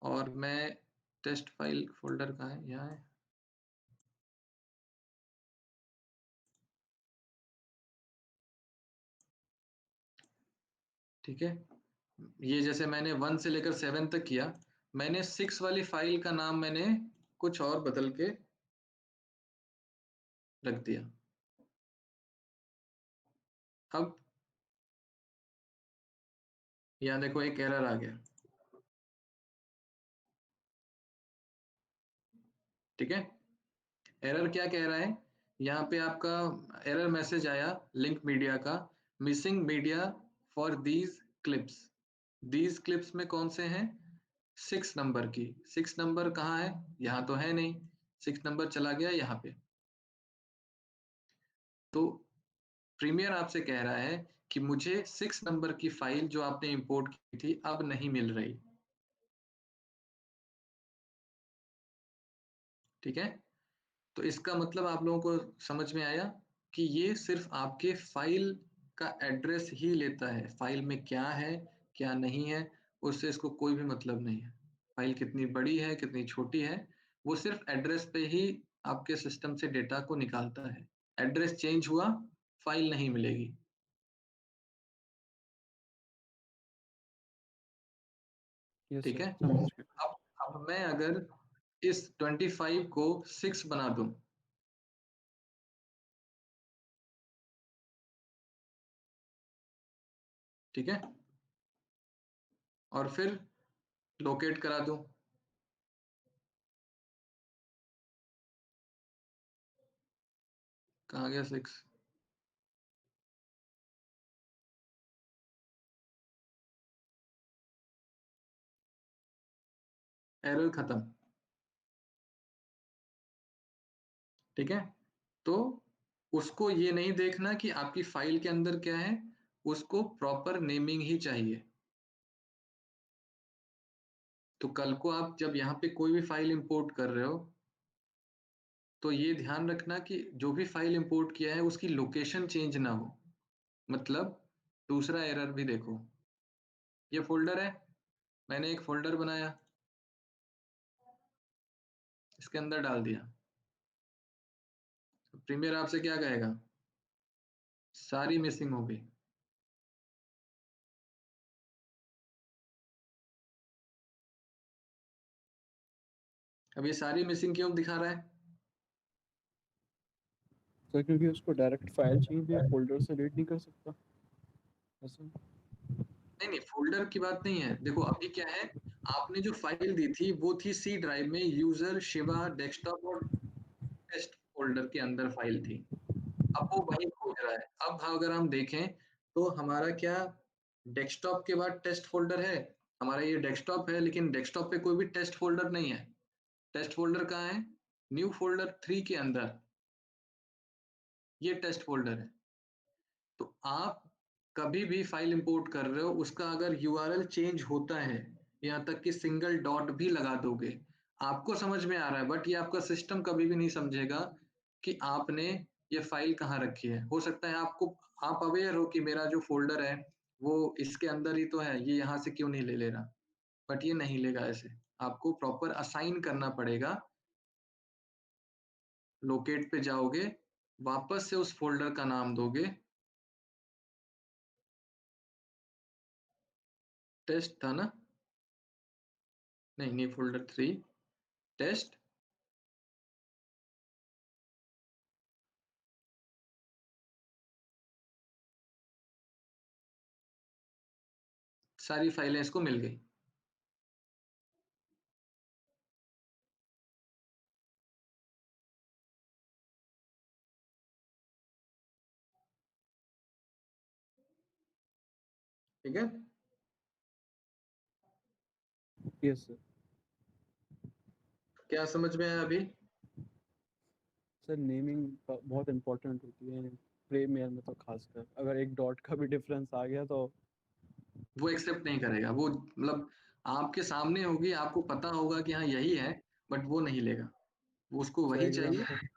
और मैं टेस्ट फाइल फोल्डर कहाँ है, यहाँ है, ठीक है। ये जैसे मैंने 1 से लेकर 7 तक किया, मैंने 6 वाली फाइल का नाम मैंने कुछ और बदल के रख दिया। अब यहाँ देखो एक एरर आ गया, ठीक है। एरर क्या कह रहा है, यहाँ पे आपका एरर मैसेज आया लिंक मीडिया का, missing media for these clips में कौन से हैं, 6 नंबर की। 6 नंबर कहाँ है, यहाँ तो है नहीं, 6 नंबर चला गया यहाँ पे। तो प्रीमियर आपसे कह रहा है कि मुझे 6 नंबर की फाइल जो आपने इंपोर्ट की थी अब नहीं मिल रही, ठीक है। तो इसका मतलब आप लोगों को समझ में आया कि ये सिर्फ आपके फाइल का एड्रेस ही लेता है, फाइल में क्या है क्या नहीं है उससे इसको कोई भी मतलब नहीं है। फाइल कितनी बड़ी है कितनी छोटी है, वो सिर्फ एड्रेस पे ही आपके सिस्टम से डेटा को निकालता है। एड्रेस चेंज हुआ, फाइल नहीं मिलेगी। यस ठीक सर, है, समझ गया। अब मैं अगर इस 25 को 6 बना दूं, ठीक है, और फिर लोकेट करा दूं, कहाँ गया 6, एरर खत्म, ठीक है। तो उसको ये नहीं देखना कि आपकी फाइल के अंदर क्या है, उसको प्रॉपर नेमिंग ही चाहिए। तो कल को आप जब यहाँ पे कोई भी फाइल इंपोर्ट कर रहे हो तो ये ध्यान रखना कि जो भी फाइल इंपोर्ट किया है उसकी लोकेशन चेंज ना हो। मतलब दूसरा एरर भी देखो, ये फोल्डर है, मैंने एक फोल्डर बनाया, इसके अंदर डाल दिया, प्रीमियर आपसे क्या कहेगा, सारी मिसिंग हो गई। अब ये सारी मिसिंग क्यों दिखा रहा है, सर क्योंकि उसको डायरेक्ट फाइल चाहिए भी, फोल्डर से रीड नहीं कर सकता ऐसा। नहीं नहीं, फोल्डर की बात नहीं है। देखो अभी क्या है, आपने जो फाइल दी थी वो थी सी ड्राइव में, यूजर शिवा डेस्कटॉप और टेस्ट फोल्डर के अंदर फाइल थी। अब वो वही खोज रहा है। अब अगर हम देखें तो हमारा क्या डेस्कटॉप के बाद टेस्ट फोल्डर है, हमारा ये डेस्कटॉप है लेकिन डेस्कटॉप पे कोई भी टेस्ट फोल्डर नहीं है। टेस्ट फोल्डर कहाँ है, न्यू फोल्डर 3 के अंदर ये टेस्ट फोल्डर है। तो आप कभी भी फाइल इंपोर्ट कर रहे हो, उसका अगर यूआरएल चेंज होता है, यहाँ तक कि सिंगल डॉट भी लगा दोगे, आपको समझ में आ रहा है, बट ये आपका सिस्टम कभी भी नहीं समझेगा कि आपने ये फाइल कहाँ रखी है। हो सकता है आपको आप अवेयर हो कि मेरा जो फोल्डर है वो इसके अंदर ही तो है, ये यहाँ से क्यों नहीं ले ले रहा, बट ये नहीं लेगा ऐसे। आपको प्रॉपर असाइन करना पड़ेगा। लोकेट पे जाओगे, वापस से उस फ़ोल्डर का नाम दोगे। टेस्ट था ना? नहीं, फ़ोल्डर 3 टेस्ट। सारी फाइलें इसको मिल गई। ठीक है? Yes sir. क्या समझ में आया अभी? सर नेमिंग बहुत इम्पोर्टेंट होती है प्रीमियर में, तो खासकर अगर एक डॉट का भी डिफरेंस आ गया तो वो एक्सेप्ट नहीं करेगा। वो मतलब आपके सामने होगी, आपको पता होगा कि हाँ यही है, बट वो नहीं लेगा। वो उसको सर वही चाहिए। एग्जाम्पल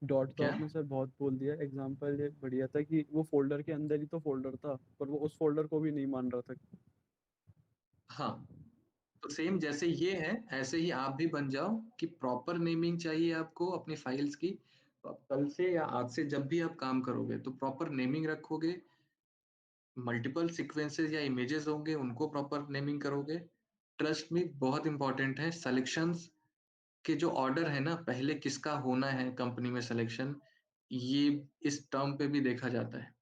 डॉट तो क्या? आपने सर बहुत बोल दिया। एग्जाम्पल ये बढ़िया था कि वो फोल्डर के अंदर ही तो फोल्डर था, पर वो उस फोल्डर को भी नहीं मान रहा था। हाँ, तो सेम जैसे ये है, ऐसे ही आप भी बन जाओ कि प्रॉपर नेमिंग चाहिए आपको अपनी फाइल्स की। तो आप कल से या आज से जब भी आप काम करोगे तो प्रॉपर नेमिंग रखोगे। मल्टीपल सीक्वेंसेस या इमेजेस होंगे, उनको प्रॉपर नेमिंग करोगे। ट्रस्ट मी, बहुत इंपॉर्टेंट है। सिलेक्शंस के जो ऑर्डर है ना, पहले किसका होना है कंपनी में सिलेक्शन, ये इस टर्म पे भी देखा जाता है।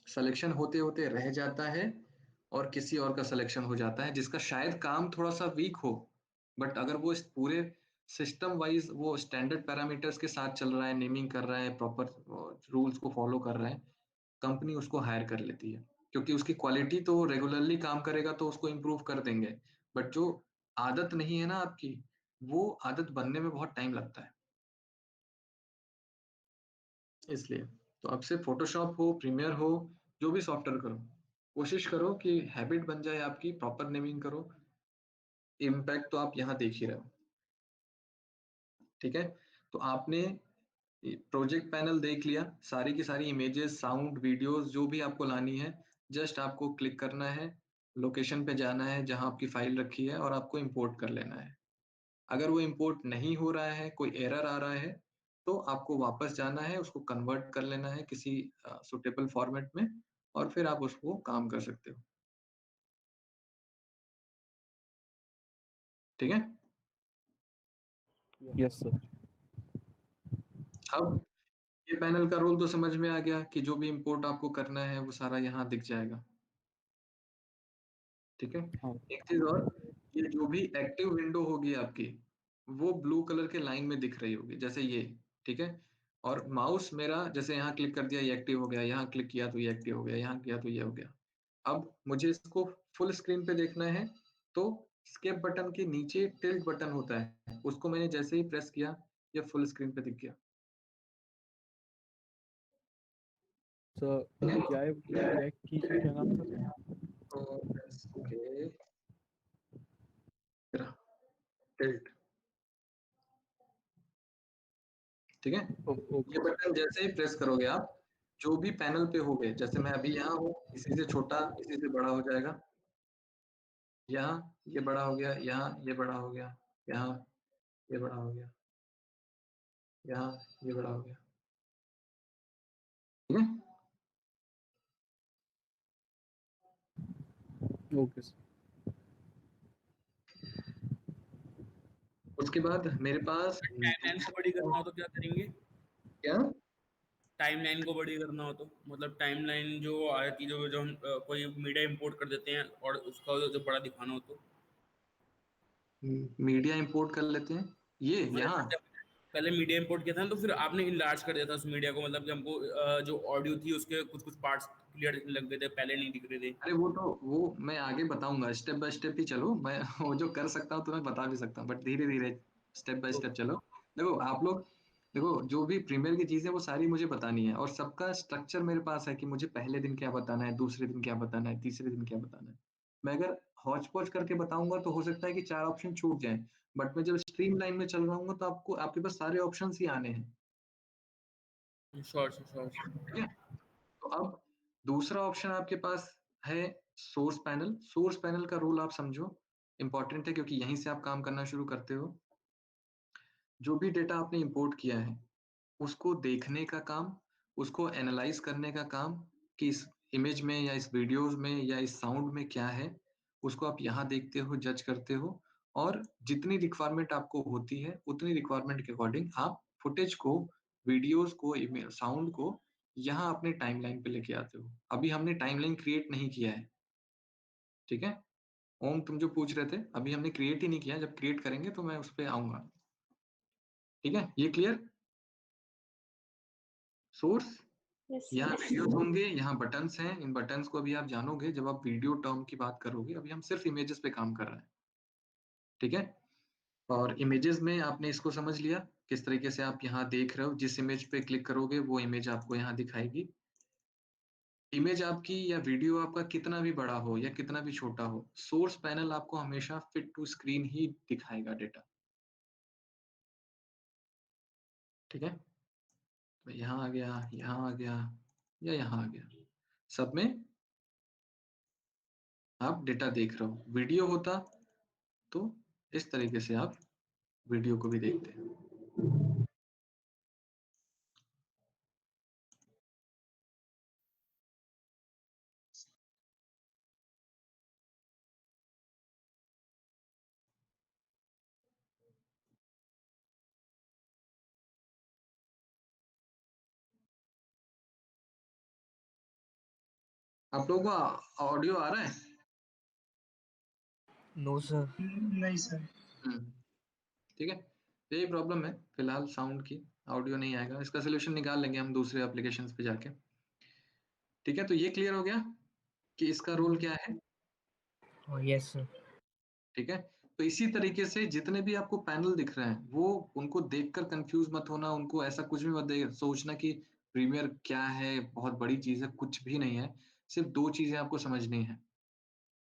सिलेक्शन होते होते रह जाता है और किसी और का सिलेक्शन हो जाता है, जिसका शायद काम थोड़ा सा वीक हो, बट अगर वो इस पूरे सिस्टम वाइज वो स्टैंडर्ड पैरामीटर्स के साथ चल रहा है, नेमिंग कर रहा है, प्रॉपर रूल्स को फॉलो कर रहा है, कंपनी उसको हायर कर लेती है। क्योंकि उसकी क्वालिटी तो रेगुलरली काम करेगा तो उसको इम्प्रूव कर देंगे, बट जो आदत नहीं है ना आपकी, वो आदत बनने में बहुत टाइम लगता है। इसलिए तो अब से फोटोशॉप हो, प्रीमियर हो, जो भी सॉफ्टवेयर करो, कोशिश करो कि हैबिट बन जाए आपकी, प्रॉपर नेमिंग करो। इम्पैक्ट तो आप यहाँ देख ही रहे हो। ठीक है? तो आपने प्रोजेक्ट पैनल देख लिया, सारी की सारी इमेजेस, साउंड, वीडियोस जो भी आपको लानी है, जस्ट आपको क्लिक करना है, लोकेशन पे जाना है जहाँ आपकी फाइल रखी है और आपको इंपोर्ट कर लेना है। अगर वो इंपोर्ट नहीं हो रहा है, कोई एरर आ रहा है, तो आपको वापस जाना है, उसको कन्वर्ट कर लेना है किसी सुटेबल फॉर्मेट में, और फिर आप उसको काम कर सकते हो। ठीक है? Yes sir. अब ये पैनल का रोल तो समझ में आ गया कि जो भी इंपोर्ट आपको करना है वो सारा यहाँ दिख जाएगा। ठीक है? हाँ एक चीज और, ये जो भी एक्टिव विंडो होगी आपकी, वो ब्लू कलर के लाइन में दिख रही होगी, जैसे ये। ठीक है? और माउस मेरा जैसे यहाँ क्लिक कर दिया, ये एक्टिव हो गया, यहाँ क्लिक किया तो ये एक्टिव हो गया, यहाँ किया तो ये हो गया। अब मुझे इसको फुल स्क्रीन पे देखना है, तो स्केप बटन के नीचे टिल्ट बटन होता है, उसको मैंने जैसे ही प्रेस किया, ये फुल स्क्रीन पे दिख गया। सर क्या है, क्या की का क्या नाम था सर? Okay, tilt. ठीक है? ओके ये बटन जैसे ही प्रेस करोगे आप, जो भी पैनल पे होगे, जैसे मैं अभी यहाँ हूँ, इसी से छोटा, इसी से बड़ा हो जाएगा। यहाँ ये बड़ा हो गया, यहाँ ये बड़ा हो गया, यहाँ ये बड़ा हो गया, यहाँ ये बड़ा हो गया। ठीक है? Okay sir. उसके बाद मेरे पास टाइमलाइन को बड़ी करना हो तो क्या करेंगे? क्या? टाइमलाइन को बड़ी करना हो तो मतलब टाइमलाइन जो आती जो जो हम कोई मीडिया इंपोर्ट कर देते हैं और उसका जो बड़ा दिखाना हो तो मीडिया इंपोर्ट कर लेते हैं, ये मतलब यहाँ। जैसे पहले मीडिया इंपोर्ट किया था ना, तो फिर आपने इनलार्ज कर दिया था उस मीडिया को, मतलब कि हमको जो ऑडियो थी उसके कुछ कुछ पार्ट्स क्लियर दिखने लग गए थे, पहले नहीं दिख रहे थे। अरे वो मैं आगे बताऊंगा, स्टेप बाय स्टेप ही चलो। मैं वो जो कर सकता हूँ तो मैं बता भी सकता हूँ, बट धीरे धीरे स्टेप बाय स्टेप चलो। देखो आप लोग, देखो जो भी प्रीमियर की चीजें वो सारी मुझे बतानी है, और सबका स्ट्रक्चर मेरे पास है कि मुझे पहले दिन क्या बताना है, दूसरे दिन क्या बताना है, तीसरे दिन क्या बताना है। मैं अगर हौच पौच करके बताऊंगा तो हो सकता है कि 4 ऑप्शन छूट जाएं, बट मैं जब स्ट्रीम लाइन में चल रहा हूँ तो आपको आपके पास सारे ऑप्शन ही आने हैं। Sure sure. ठीक है? तो अब दूसरा ऑप्शन आपके पास है सोर्स पैनल का रोल आप समझो, इंपॉर्टेंट है क्योंकि यहीं से आप काम करना शुरू करते हो। जो भी डेटा आपने इंपोर्ट किया है उसको देखने का काम, उसको एनालाइज करने का काम कि इस इमेज में या इस वीडियोस में या इस साउंड में क्या है, उसको आप यहाँ देखते हो, जज करते हो, और जितनी रिक्वायरमेंट आपको होती है उतनी रिक्वायरमेंट के अकॉर्डिंग आप फुटेज को, वीडियोस को, साउंड को यहाँ अपने टाइमलाइन पे लेके आते हो। अभी हमने टाइमलाइन क्रिएट नहीं किया है, ठीक है ओम? तुम जो पूछ रहे थे अभी हमने क्रिएट ही नहीं किया, जब क्रिएट करेंगे तो मैं उस पर आऊंगा, ठीक है? ये क्लियर? सोर्स, Yes, यहाँ sir. वीडियोस होंगे, यहाँ बटन्स हैं, इन बटन्स को अभी आप जानोगे जब आप वीडियो टर्म की बात करोगे। अभी हम सिर्फ इमेजेस पे काम कर रहे हैं, ठीक है? और इमेजेस में आपने इसको समझ लिया किस तरीके से आप यहाँ देख रहे हो, जिस इमेज पे क्लिक करोगे वो इमेज आपको यहाँ दिखाएगी। इमेज आपकी या वीडियो आपका कितना भी बड़ा हो या कितना भी छोटा हो, सोर्स पैनल आपको हमेशा फिट टू स्क्रीन ही दिखाएगा डेटा, ठीक है? तो यहाँ आ गया, यहाँ आ गया या यहाँ आ गया, सब में आप डेटा देख रहे हो। वीडियो होता तो इस तरीके से आप वीडियो को भी देखते हैं। आप लोगों को ऑडियो आ रहा है? No sir. नहीं सर। ठीक है, यही प्रॉब्लम है फिलहाल साउंड की, ऑडियो नहीं आएगा। इसका सोल्यूशन निकाल लेंगे हम दूसरे एप्लीकेशंस पे जाके, ठीक है? तो ये क्लियर हो गया कि इसका रोल क्या है, यस सर। ठीक है? तो इसी तरीके से जितने भी आपको पैनल दिख रहे हैं वो उनको देखकर कंफ्यूज मत होना, उनको ऐसा कुछ भी मत सोचना कि प्रीमियर क्या है, बहुत बड़ी चीज है, कुछ भी नहीं है। सिर्फ दो चीजें आपको समझनी है,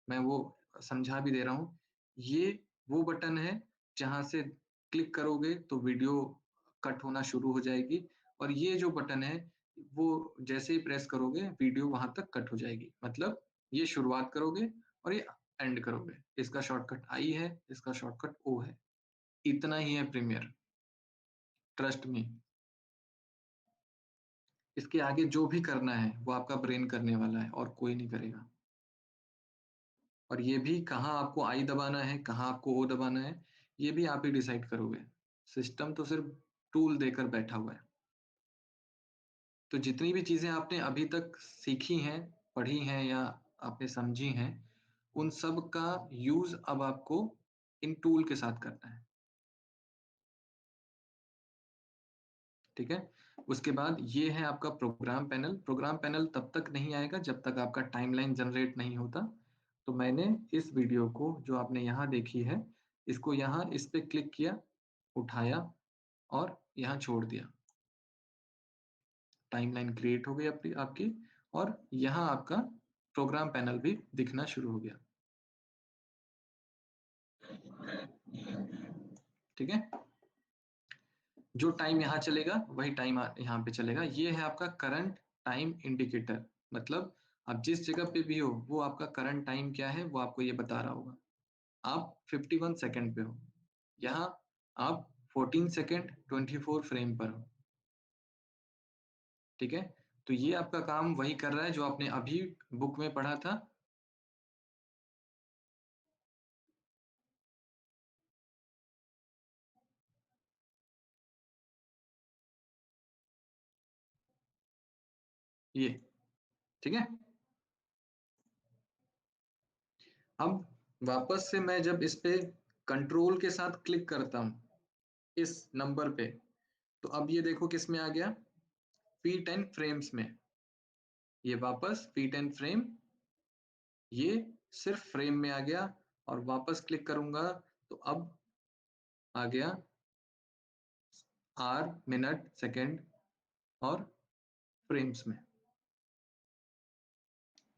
मैं वो समझा भी दे रहा हूँ। ये वो बटन है जहां से क्लिक करोगे तो वीडियो कट होना शुरू हो जाएगी, और ये जो बटन है वो जैसे ही प्रेस करोगे वीडियो वहां तक कट हो जाएगी। मतलब ये शुरुआत करोगे और ये एंड करोगे। इसका शॉर्टकट आई है, इसका शॉर्टकट ओ है, इतना ही है प्रीमियर, ट्रस्ट मी। इसके आगे जो भी करना है वो आपका ब्रेन करने वाला है और कोई नहीं करेगा। और ये भी कहाँ आपको आई दबाना है, कहाँ आपको ओ दबाना है, ये भी आप ही डिसाइड करोगे। सिस्टम तो सिर्फ टूल देकर बैठा हुआ है। तो जितनी भी चीजें आपने अभी तक सीखी हैं, पढ़ी हैं या आपने समझी हैं, उन सब का यूज अब आपको इन टूल के साथ करना है, ठीक है? उसके बाद ये है आपका प्रोग्राम पैनल। प्रोग्राम पैनल तब तक नहीं आएगा जब तक आपका टाइमलाइन जनरेट नहीं होता। तो मैंने इस वीडियो को जो आपने यहाँ देखी है, इसको यहाँ इस पे क्लिक किया, उठाया और यहाँ छोड़ दिया, टाइमलाइन क्रिएट हो गई आपकी, और यहाँ आपका प्रोग्राम पैनल भी दिखना शुरू हो गया, ठीक है? जो टाइम यहाँ चलेगा वही टाइम यहाँ पे चलेगा। ये है आपका करंट टाइम इंडिकेटर, मतलब आप जिस जगह पे भी हो वो आपका करंट टाइम क्या है वो आपको ये बता रहा होगा। आप 51 सेकंड पे हो, यहाँ आप 14 सेकंड 24 फ्रेम पर हो, ठीक है? तो ये आपका काम वही कर रहा है जो आपने अभी बुक में पढ़ा था। ये, ठीक है? अब वापस से मैं जब इस पे कंट्रोल के साथ क्लिक करता हूं इस नंबर पे, तो अब ये देखो किस में आ गया, फीट एंड फ्रेम्स में। ये वापस फीट एंड फ्रेम, ये सिर्फ फ्रेम में आ गया, और वापस क्लिक करूंगा तो अब आ गया आर, मिनट, सेकंड और फ्रेम्स में।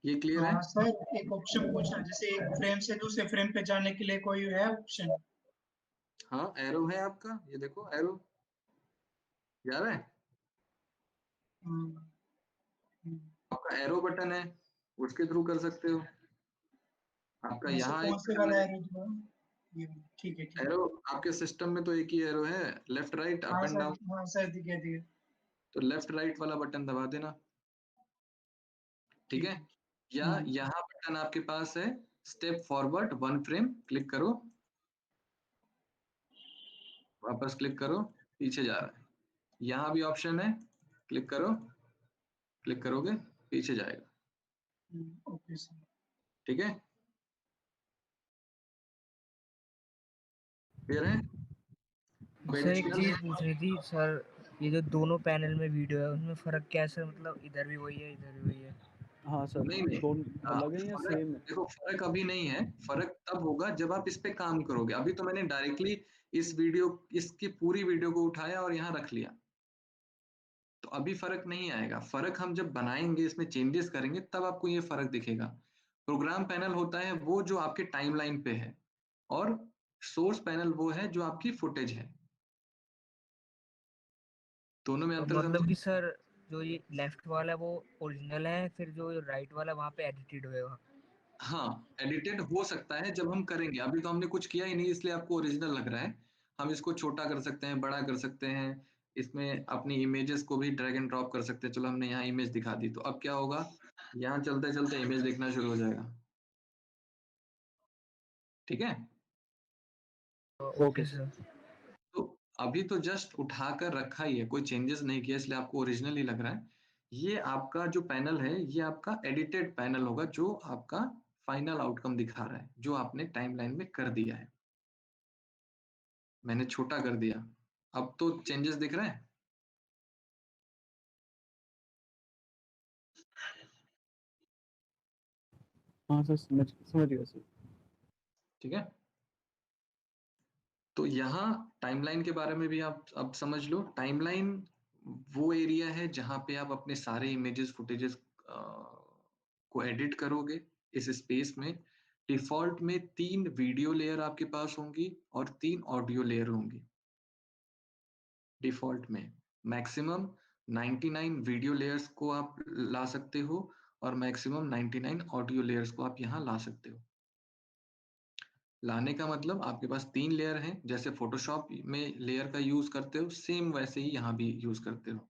ये क्लियर है? हाँ सर, एक ऑप्शन पूछना, जैसे एक फ्रेम से दूसरे फ्रेम पे जाने के लिए कोई है ऑप्शन? हाँ, एरो है आपका, ये देखो एरो जा रहा है, हम्म, हम्म, आपका एरो बटन है, उसके थ्रू कर सकते हो। आपका जैसे यहाँ कौन एक से वाला एरो जो है ये वाला। ठीक है ठीक है। एरो, आपके सिस्टम में तो एक ही एरो है, लेफ्ट राइट अप हाँ एंड सर, डाउन। हाँ सर दिखे दिखे। तो लेफ्ट राइट वाला बटन दबा देना, ठीक ठीक है। है। या यहाँ बटन आपके पास है स्टेप फॉरवर्ड 1 फ्रेम, क्लिक करो, वापस क्लिक करो, पीछे जा रहा है। यहाँ भी ऑप्शन है, क्लिक करो, क्लिक करोगे पीछे जाएगा, ओके सर। ठीक है। क्लियर है? कोई सर एक एडिशनल? चीज पूछ रही थी सर, ये जो दोनों पैनल में वीडियो है उसमें फर्क क्या है सर? मतलब इधर भी वही है, इधर भी वही है? हाँ सर, नहीं नहीं, दोनों अलग है या फर्क सेम है? देखो, फर्क अभी नहीं है, फर्क तब होगा जब आप इस पे काम करोगे। अभी तो मैंने डायरेक्टली इस वीडियो, इसकी पूरी वीडियो को उठाया और यहाँ रख लिया, तो अभी फर्क नहीं आएगा। फर्क हम जब बनाएंगे, इसमें चेंजेस करेंगे, तब आपको ये फर्क दिखेगा। प्रोग्राम पैनल होता है वो जो आपके टाइमलाइन पे है, और सोर्स पैनल वो है जो आपकी फुटेज है। दोनों में और अंतर मतलब समझे? कि सर जो ये लेफ्ट वाला है वो ओरिजिनल है, फिर जो राइट वाला वहाँ पे एडिटेड होएगा? हाँ, एडिटेड हो सकता है जब हम करेंगे। अभी तो हमने कुछ किया ही नहीं, इसलिए आपको ओरिजिनल लग रहा है। हम इसको छोटा कर सकते हैं, बड़ा कर सकते हैं, इसमें अपनी इमेजेस को भी ड्रैग एंड ड्रॉप कर सकते हैं। चलो हमने यहाँ इमेज दिखा दी, तो अब क्या होगा, यहाँ चलते चलते इमेज दिखना शुरू हो जाएगा, ठीक है। Okay sir. तो अभी तो जस्ट उठाकर रखा ही है, कोई चेंजेस नहीं किया, इसलिए आपको ओरिजिनल ही लग रहा है। ये आपका जो पैनल है, ये आपका एडिटेड पैनल होगा, जो आपका फाइनल आउटकम दिखा रहा है, जो आपने टाइमलाइन में कर दिया है। मैंने छोटा कर दिया, अब तो चेंजेस दिख रहे हैं। हाँ सर, समझ गया सर। ठीक है, तो यहाँ टाइमलाइन के बारे में भी आप अब समझ लो। टाइमलाइन वो एरिया है जहाँ पे आप अपने सारे इमेजेस फुटेजेस को एडिट करोगे। इस स्पेस में डिफॉल्ट में 3 वीडियो लेयर आपके पास होंगी और 3 ऑडियो लेयर होंगी। डिफॉल्ट में मैक्सिमम 99 वीडियो लेयर्स को आप ला सकते हो, और मैक्सिमम 99 ऑडियो लेयर्स को आप यहाँ ला सकते हो। लाने का मतलब आपके पास 3 लेयर हैं, जैसे फोटोशॉप में लेयर का यूज करते हो, सेम वैसे ही यहाँ भी यूज करते हो।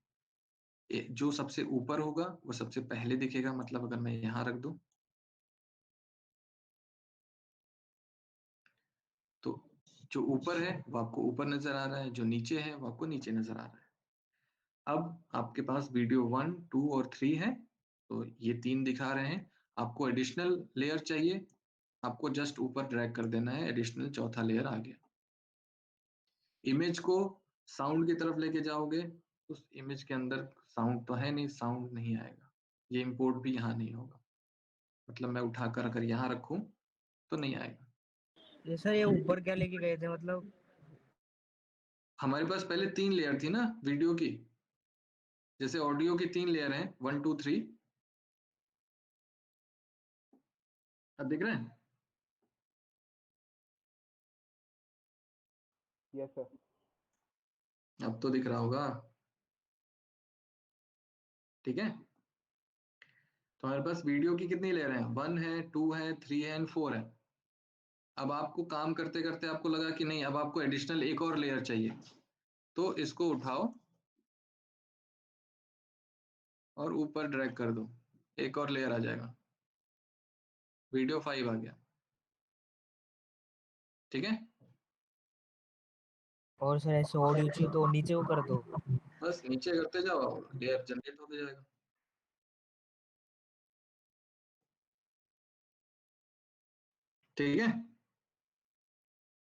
जो सबसे ऊपर होगा वो सबसे पहले दिखेगा, मतलब अगर मैं यहाँ रख दूं, तो जो ऊपर है वो आपको ऊपर नजर आ रहा है, जो नीचे है वो आपको नीचे नजर आ रहा है। अब आपके पास वीडियो 1, 2 और 3 है, तो ये 3 दिखा रहे हैं। आपको एडिशनल लेयर चाहिए, आपको जस्ट ऊपर ड्रैग कर देना है, एडिशनल चौथा लेयर आ गया। इमेज को साउंड की तरफ लेके जाओगे, उस इमेज के अंदर साउंड तो है नहीं, साउंड नहीं आएगा। ये इंपोर्ट भी यहाँ नहीं होगा, मतलब मैं उठाकर अगर यहाँ रखूं तो नहीं आएगा। ये सर ये ऊपर क्या लेके गए थे मतलब? हमारे पास पहले 3 लेयर थी ना वीडियो की, जैसे ऑडियो की 3 लेयर हैं, 1 2 3। अब दिख रहे हैं? Yes sir. अब तो दिख रहा होगा, ठीक है। तो हमारे पास वीडियो की कितनी लेयर हैं, 1 है, 2 है, 3 है एंड 4 है। अब आपको काम करते करते आपको लगा कि नहीं, अब आपको एडिशनल एक और लेयर चाहिए, तो इसको उठाओ और ऊपर ड्रैग कर दो, एक और लेयर आ जाएगा, वीडियो 5 आ गया, ठीक है। और सर ऐसे ऑडियो चाहिए तो नीचे वो कर दो? बस नीचे करते जाओ, लेयर जनरेट होते जाएगा। ठीक है,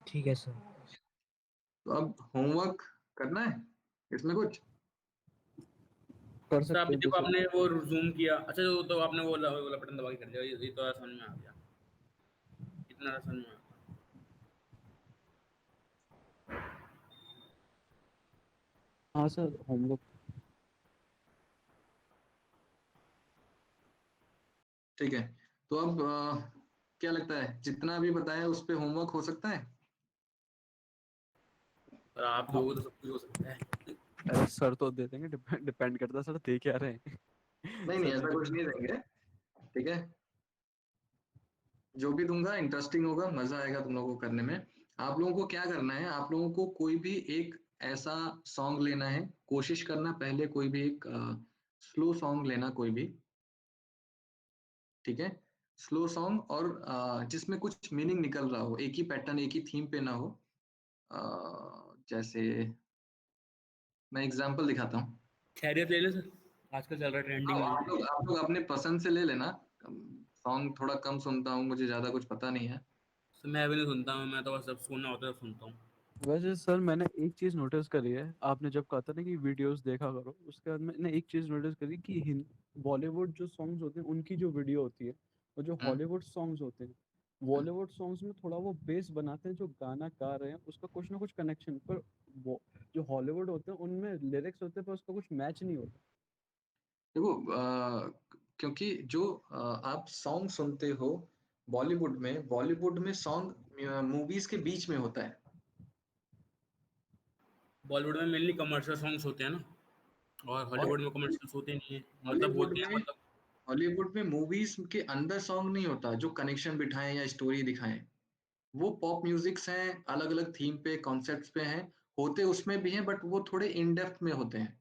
ठीक है सर। तो अब होमवर्क करना है इसमें कुछ। कर सर सकते अभी हैं देखो जैसे। आपने वो जूम किया, अच्छा तो आपने वो वाला बटन दबा के कर दिया, ये तो आसान में आ गया, इतना आसान में आ गया। हाँ सर, होमवर्क। ठीक है, तो अब क्या लगता है, जितना भी बताया उस पे होमवर्क हो सकता है? और आप हाँ, दोगे तो सब कुछ हो सकता है। अरे सर तो दे देंगे, डिपेंड करता है सर दे क्या रहे हैं। नहीं नहीं, सर जी ऐसा कुछ डिपेंड। नहीं देंगे, ठीक है। जो भी दूंगा इंटरेस्टिंग होगा, मजा आएगा तुम लोगों को करने में। आप लोगों को क्या करना है, आप लोगों को कोई भी एक ऐसा सॉन्ग लेना है, कोशिश करना पहले कोई भी एक स्लो सॉन्ग लेना कोई भी, ठीक है। स्लो सॉन्ग और जिसमें कुछ मीनिंग निकल रहा हो, एक ही पैटर्न एक ही थीम पे ना हो। जैसे मैं एग्जांपल दिखाता हूँ। खैरियत ले ले सर, आजकल चल रहा है ट्रेंडिंग में। आप लोग अपने पसंद से ले लेना। सॉन्ग थोड़ा कम सुनता हूँ, मुझे ज्यादा कुछ पता नहीं है। सर मैं भी नहीं सुनता हूँ, मैं तो बस जब सुनना होता है तब सुनता हूँ। वैसे सर मैंने एक चीज नोटिस करी है, आपने जब कहा था ना कि वीडियोस देखा करो, उसके बाद मैंने एक चीज नोटिस करी कि बॉलीवुड जो सॉन्ग्स होते हैं उनकी जो वीडियो होती है, और जो हम्म। हॉलीवुड सॉन्ग्स होते हैं, बॉलीवुड सॉन्ग्स में थोड़ा वो बेस बनाते हैं, जो गाना गा रहे हैं उसका कुछ ना कुछ कनेक्शन, पर वो जो हॉलीवुड होते हैं उनमें लिरिक्स होते हैं पर उसका कुछ मैच नहीं होता। देखो क्योंकि जो आप सॉन्ग सुनते हो बॉलीवुड में सॉन्ग मूवीज के बीच में होता है। बॉलीवुड में मेनली कमर्शियल सॉन्ग्स होते हैं ना, और और हॉलीवुड में कमर्शियल्स होते नहीं है, मतलब हॉलीवुड होते हैं में मतलब। हॉलीवुड में मूवीज के अंदर सॉन्ग नहीं होता जो कनेक्शन बिठाएं या स्टोरी दिखाएं। वो पॉप म्यूजिक्स हैं, अलग अलग थीम पे कॉन्सेप्ट्स पे हैं, होते उसमें भी हैं, बट वो थोड़े इन डेप्थ में होते हैं,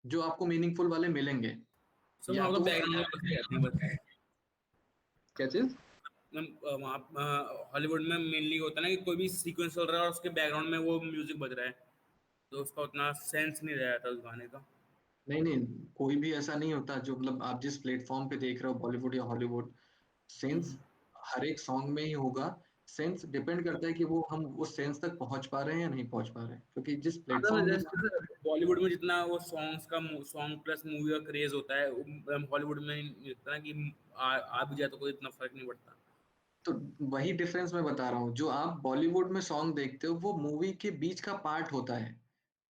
जो आपको मीनिंगफुल वाले मिलेंगे। सब या वहाँ का तो बैकग्राउंड में बस रहते हैं बस। क्या चीज? वहाँ हॉलीवुड में मेनली होता है ना कि कोई भी सीक्वेंस चल रहा है और उसके बैकग्राउंड में वो म्यूजिक बज रहा है, तो उसका उतना सेंस नहीं रह जाता उस गाने का। नहीं नहीं, कोई भी ऐसा नहीं होता जो मतलब आप जिस प्लेटफॉर्म पे देख रहे हो बॉलीवुड या हॉलीवुड, सेंस हर एक सॉन्ग में ही होगा। सेंस डिपेंड करता है कि वो हम उस सेंस तक पहुंच पा रहे हैं या नहीं पहुंच पा रहे हैं, क्योंकि जिस हाँ तो प्लेटफॉर्म जैसे बॉलीवुड में जितना वो सॉन्ग प्लस मूवी का क्रेज होता है, हॉलीवुड में नहीं होता ना कि आ भी जाए तो कोई इतना फर्क नहीं पड़ता। तो वही डिफरेंस मैं बता रहा हूँ, जो आप बॉलीवुड में सॉन्ग देखते हो वो मूवी के बीच का पार्ट होता है।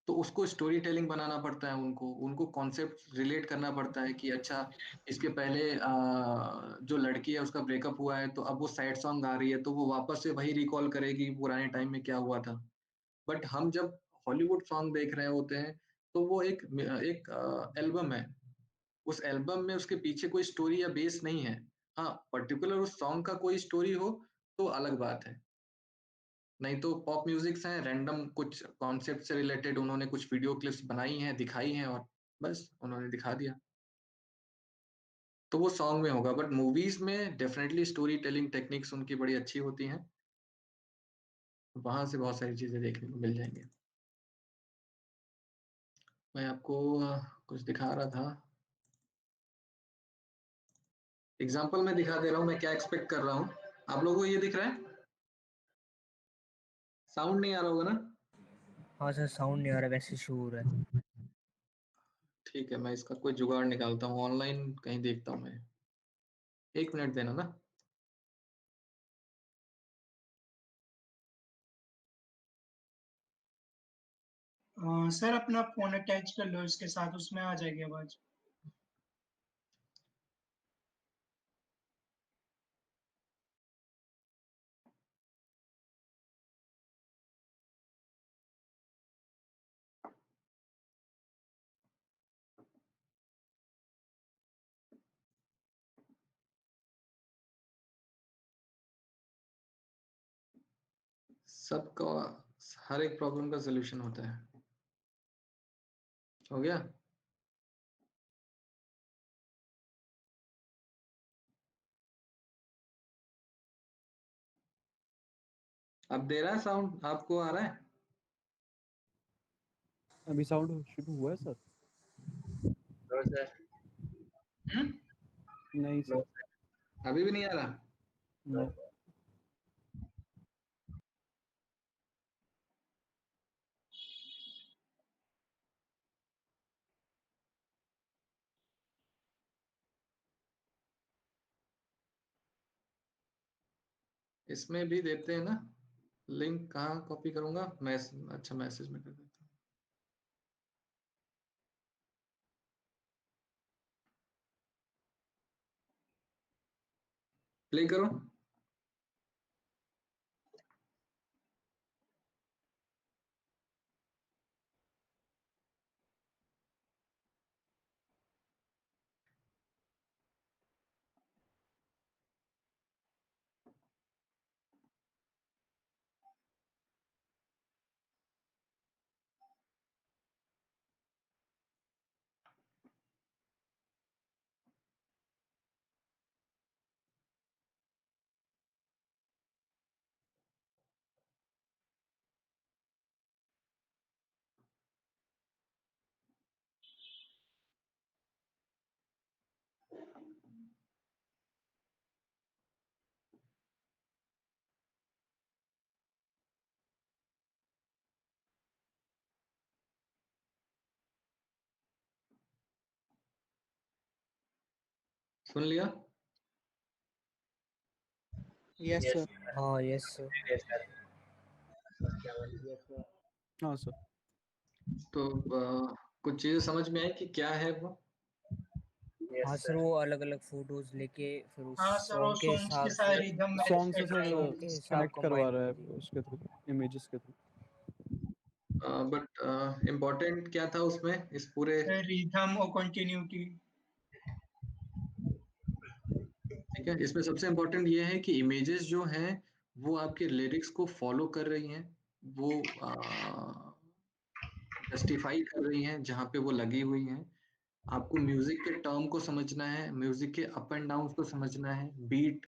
तो उसको स्टोरी टेलिंग बनाना पड़ता है, उनको उनको कॉन्सेप्ट रिलेट करना पड़ता है कि अच्छा इसके पहले जो लड़की है उसका ब्रेकअप हुआ है, तो अब वो सैड सॉन्ग गा रही है, तो वो वापस से वही रिकॉल करेगी पुराने टाइम में क्या हुआ था। बट हम जब हॉलीवुड सॉन्ग देख रहे होते हैं, तो वो एक एक एल्बम है। उस एल्बम में उसके पीछे कोई स्टोरी या बेस नहीं है। हाँ, पर्टिकुलर उस सॉन्ग का कोई स्टोरी हो तो अलग बात है। नहीं तो पॉप म्यूजिक्स हैं, रैंडम कुछ कॉन्सेप्ट से रिलेटेड उन्होंने कुछ वीडियो क्लिप्स बनाई हैं, दिखाई हैं, और बस उन्होंने दिखा दिया, तो वो सॉन्ग में होगा। बट मूवीज में डेफिनेटली स्टोरी टेलिंग टेक्निक्स उनकी बड़ी अच्छी होती हैं, वहां से बहुत सारी चीजें देखने को मिल जाएंगी। मैं आपको कुछ दिखा रहा था, एग्जाम्पल मैं दिखा दे रहा हूँ मैं क्या एक्सपेक्ट कर रहा हूँ। आप लोगों को ये दिख रहा है? साउंड नहीं आ रहा होगा ना? हाँ सर, साउंड नहीं आ रहा, वैसे शोर है। ठीक है, मैं इसका कोई जुगाड़ निकालता हूँ, ऑनलाइन कहीं देखता हूँ मैं। 1 मिनट देना ना। सर अपना फोन अटैच कर लो इसके साथ, उसमें आ जाएगी आवाज। सबका हर एक प्रॉब्लम का सोल्यूशन होता है। हो गया? अब दे रहा है साउंड, आपको आ रहा है? अभी साउंड शुरू हुआ है सर? हम्म? नहीं सर। अभी भी नहीं आ रहा? नो। इसमें भी देते हैं ना लिंक, कहाँ कॉपी करूंगा? अच्छा मैसेज में कर देता हूँ। प्ले करो। सुन लिया? Yes sir. हाँ यस सर। हाँ सर। तो कुछ चीजें समझ में आई कि क्या है वो? हाँ सर, वो अलग अलग फोटोज लेके फिर उस हाँ सर, वो सॉन्ग के सॉन्ग्स के हिसाब साथ से रिदम मैच सॉन्ग से करता सर है सॉन्ग के हिसाब कनेक्ट करवा कंबाइन रहा होती है है। उसके थ्रू, इमेजेस के थ्रू। बट इम्पोर्टेंट क्या था उसमें इस पूरे? रिदम और कंटिन्यूटी। ठीक है, इसमें सबसे इम्पोर्टेंट ये है कि इमेजेस जो हैं वो आपके लिरिक्स को फॉलो कर रही हैं, वो जस्टिफाई कर रही हैं जहाँ पे वो लगी हुई हैं। आपको म्यूजिक के टर्म को समझना है, म्यूजिक के अप एंड डाउन को समझना है, बीट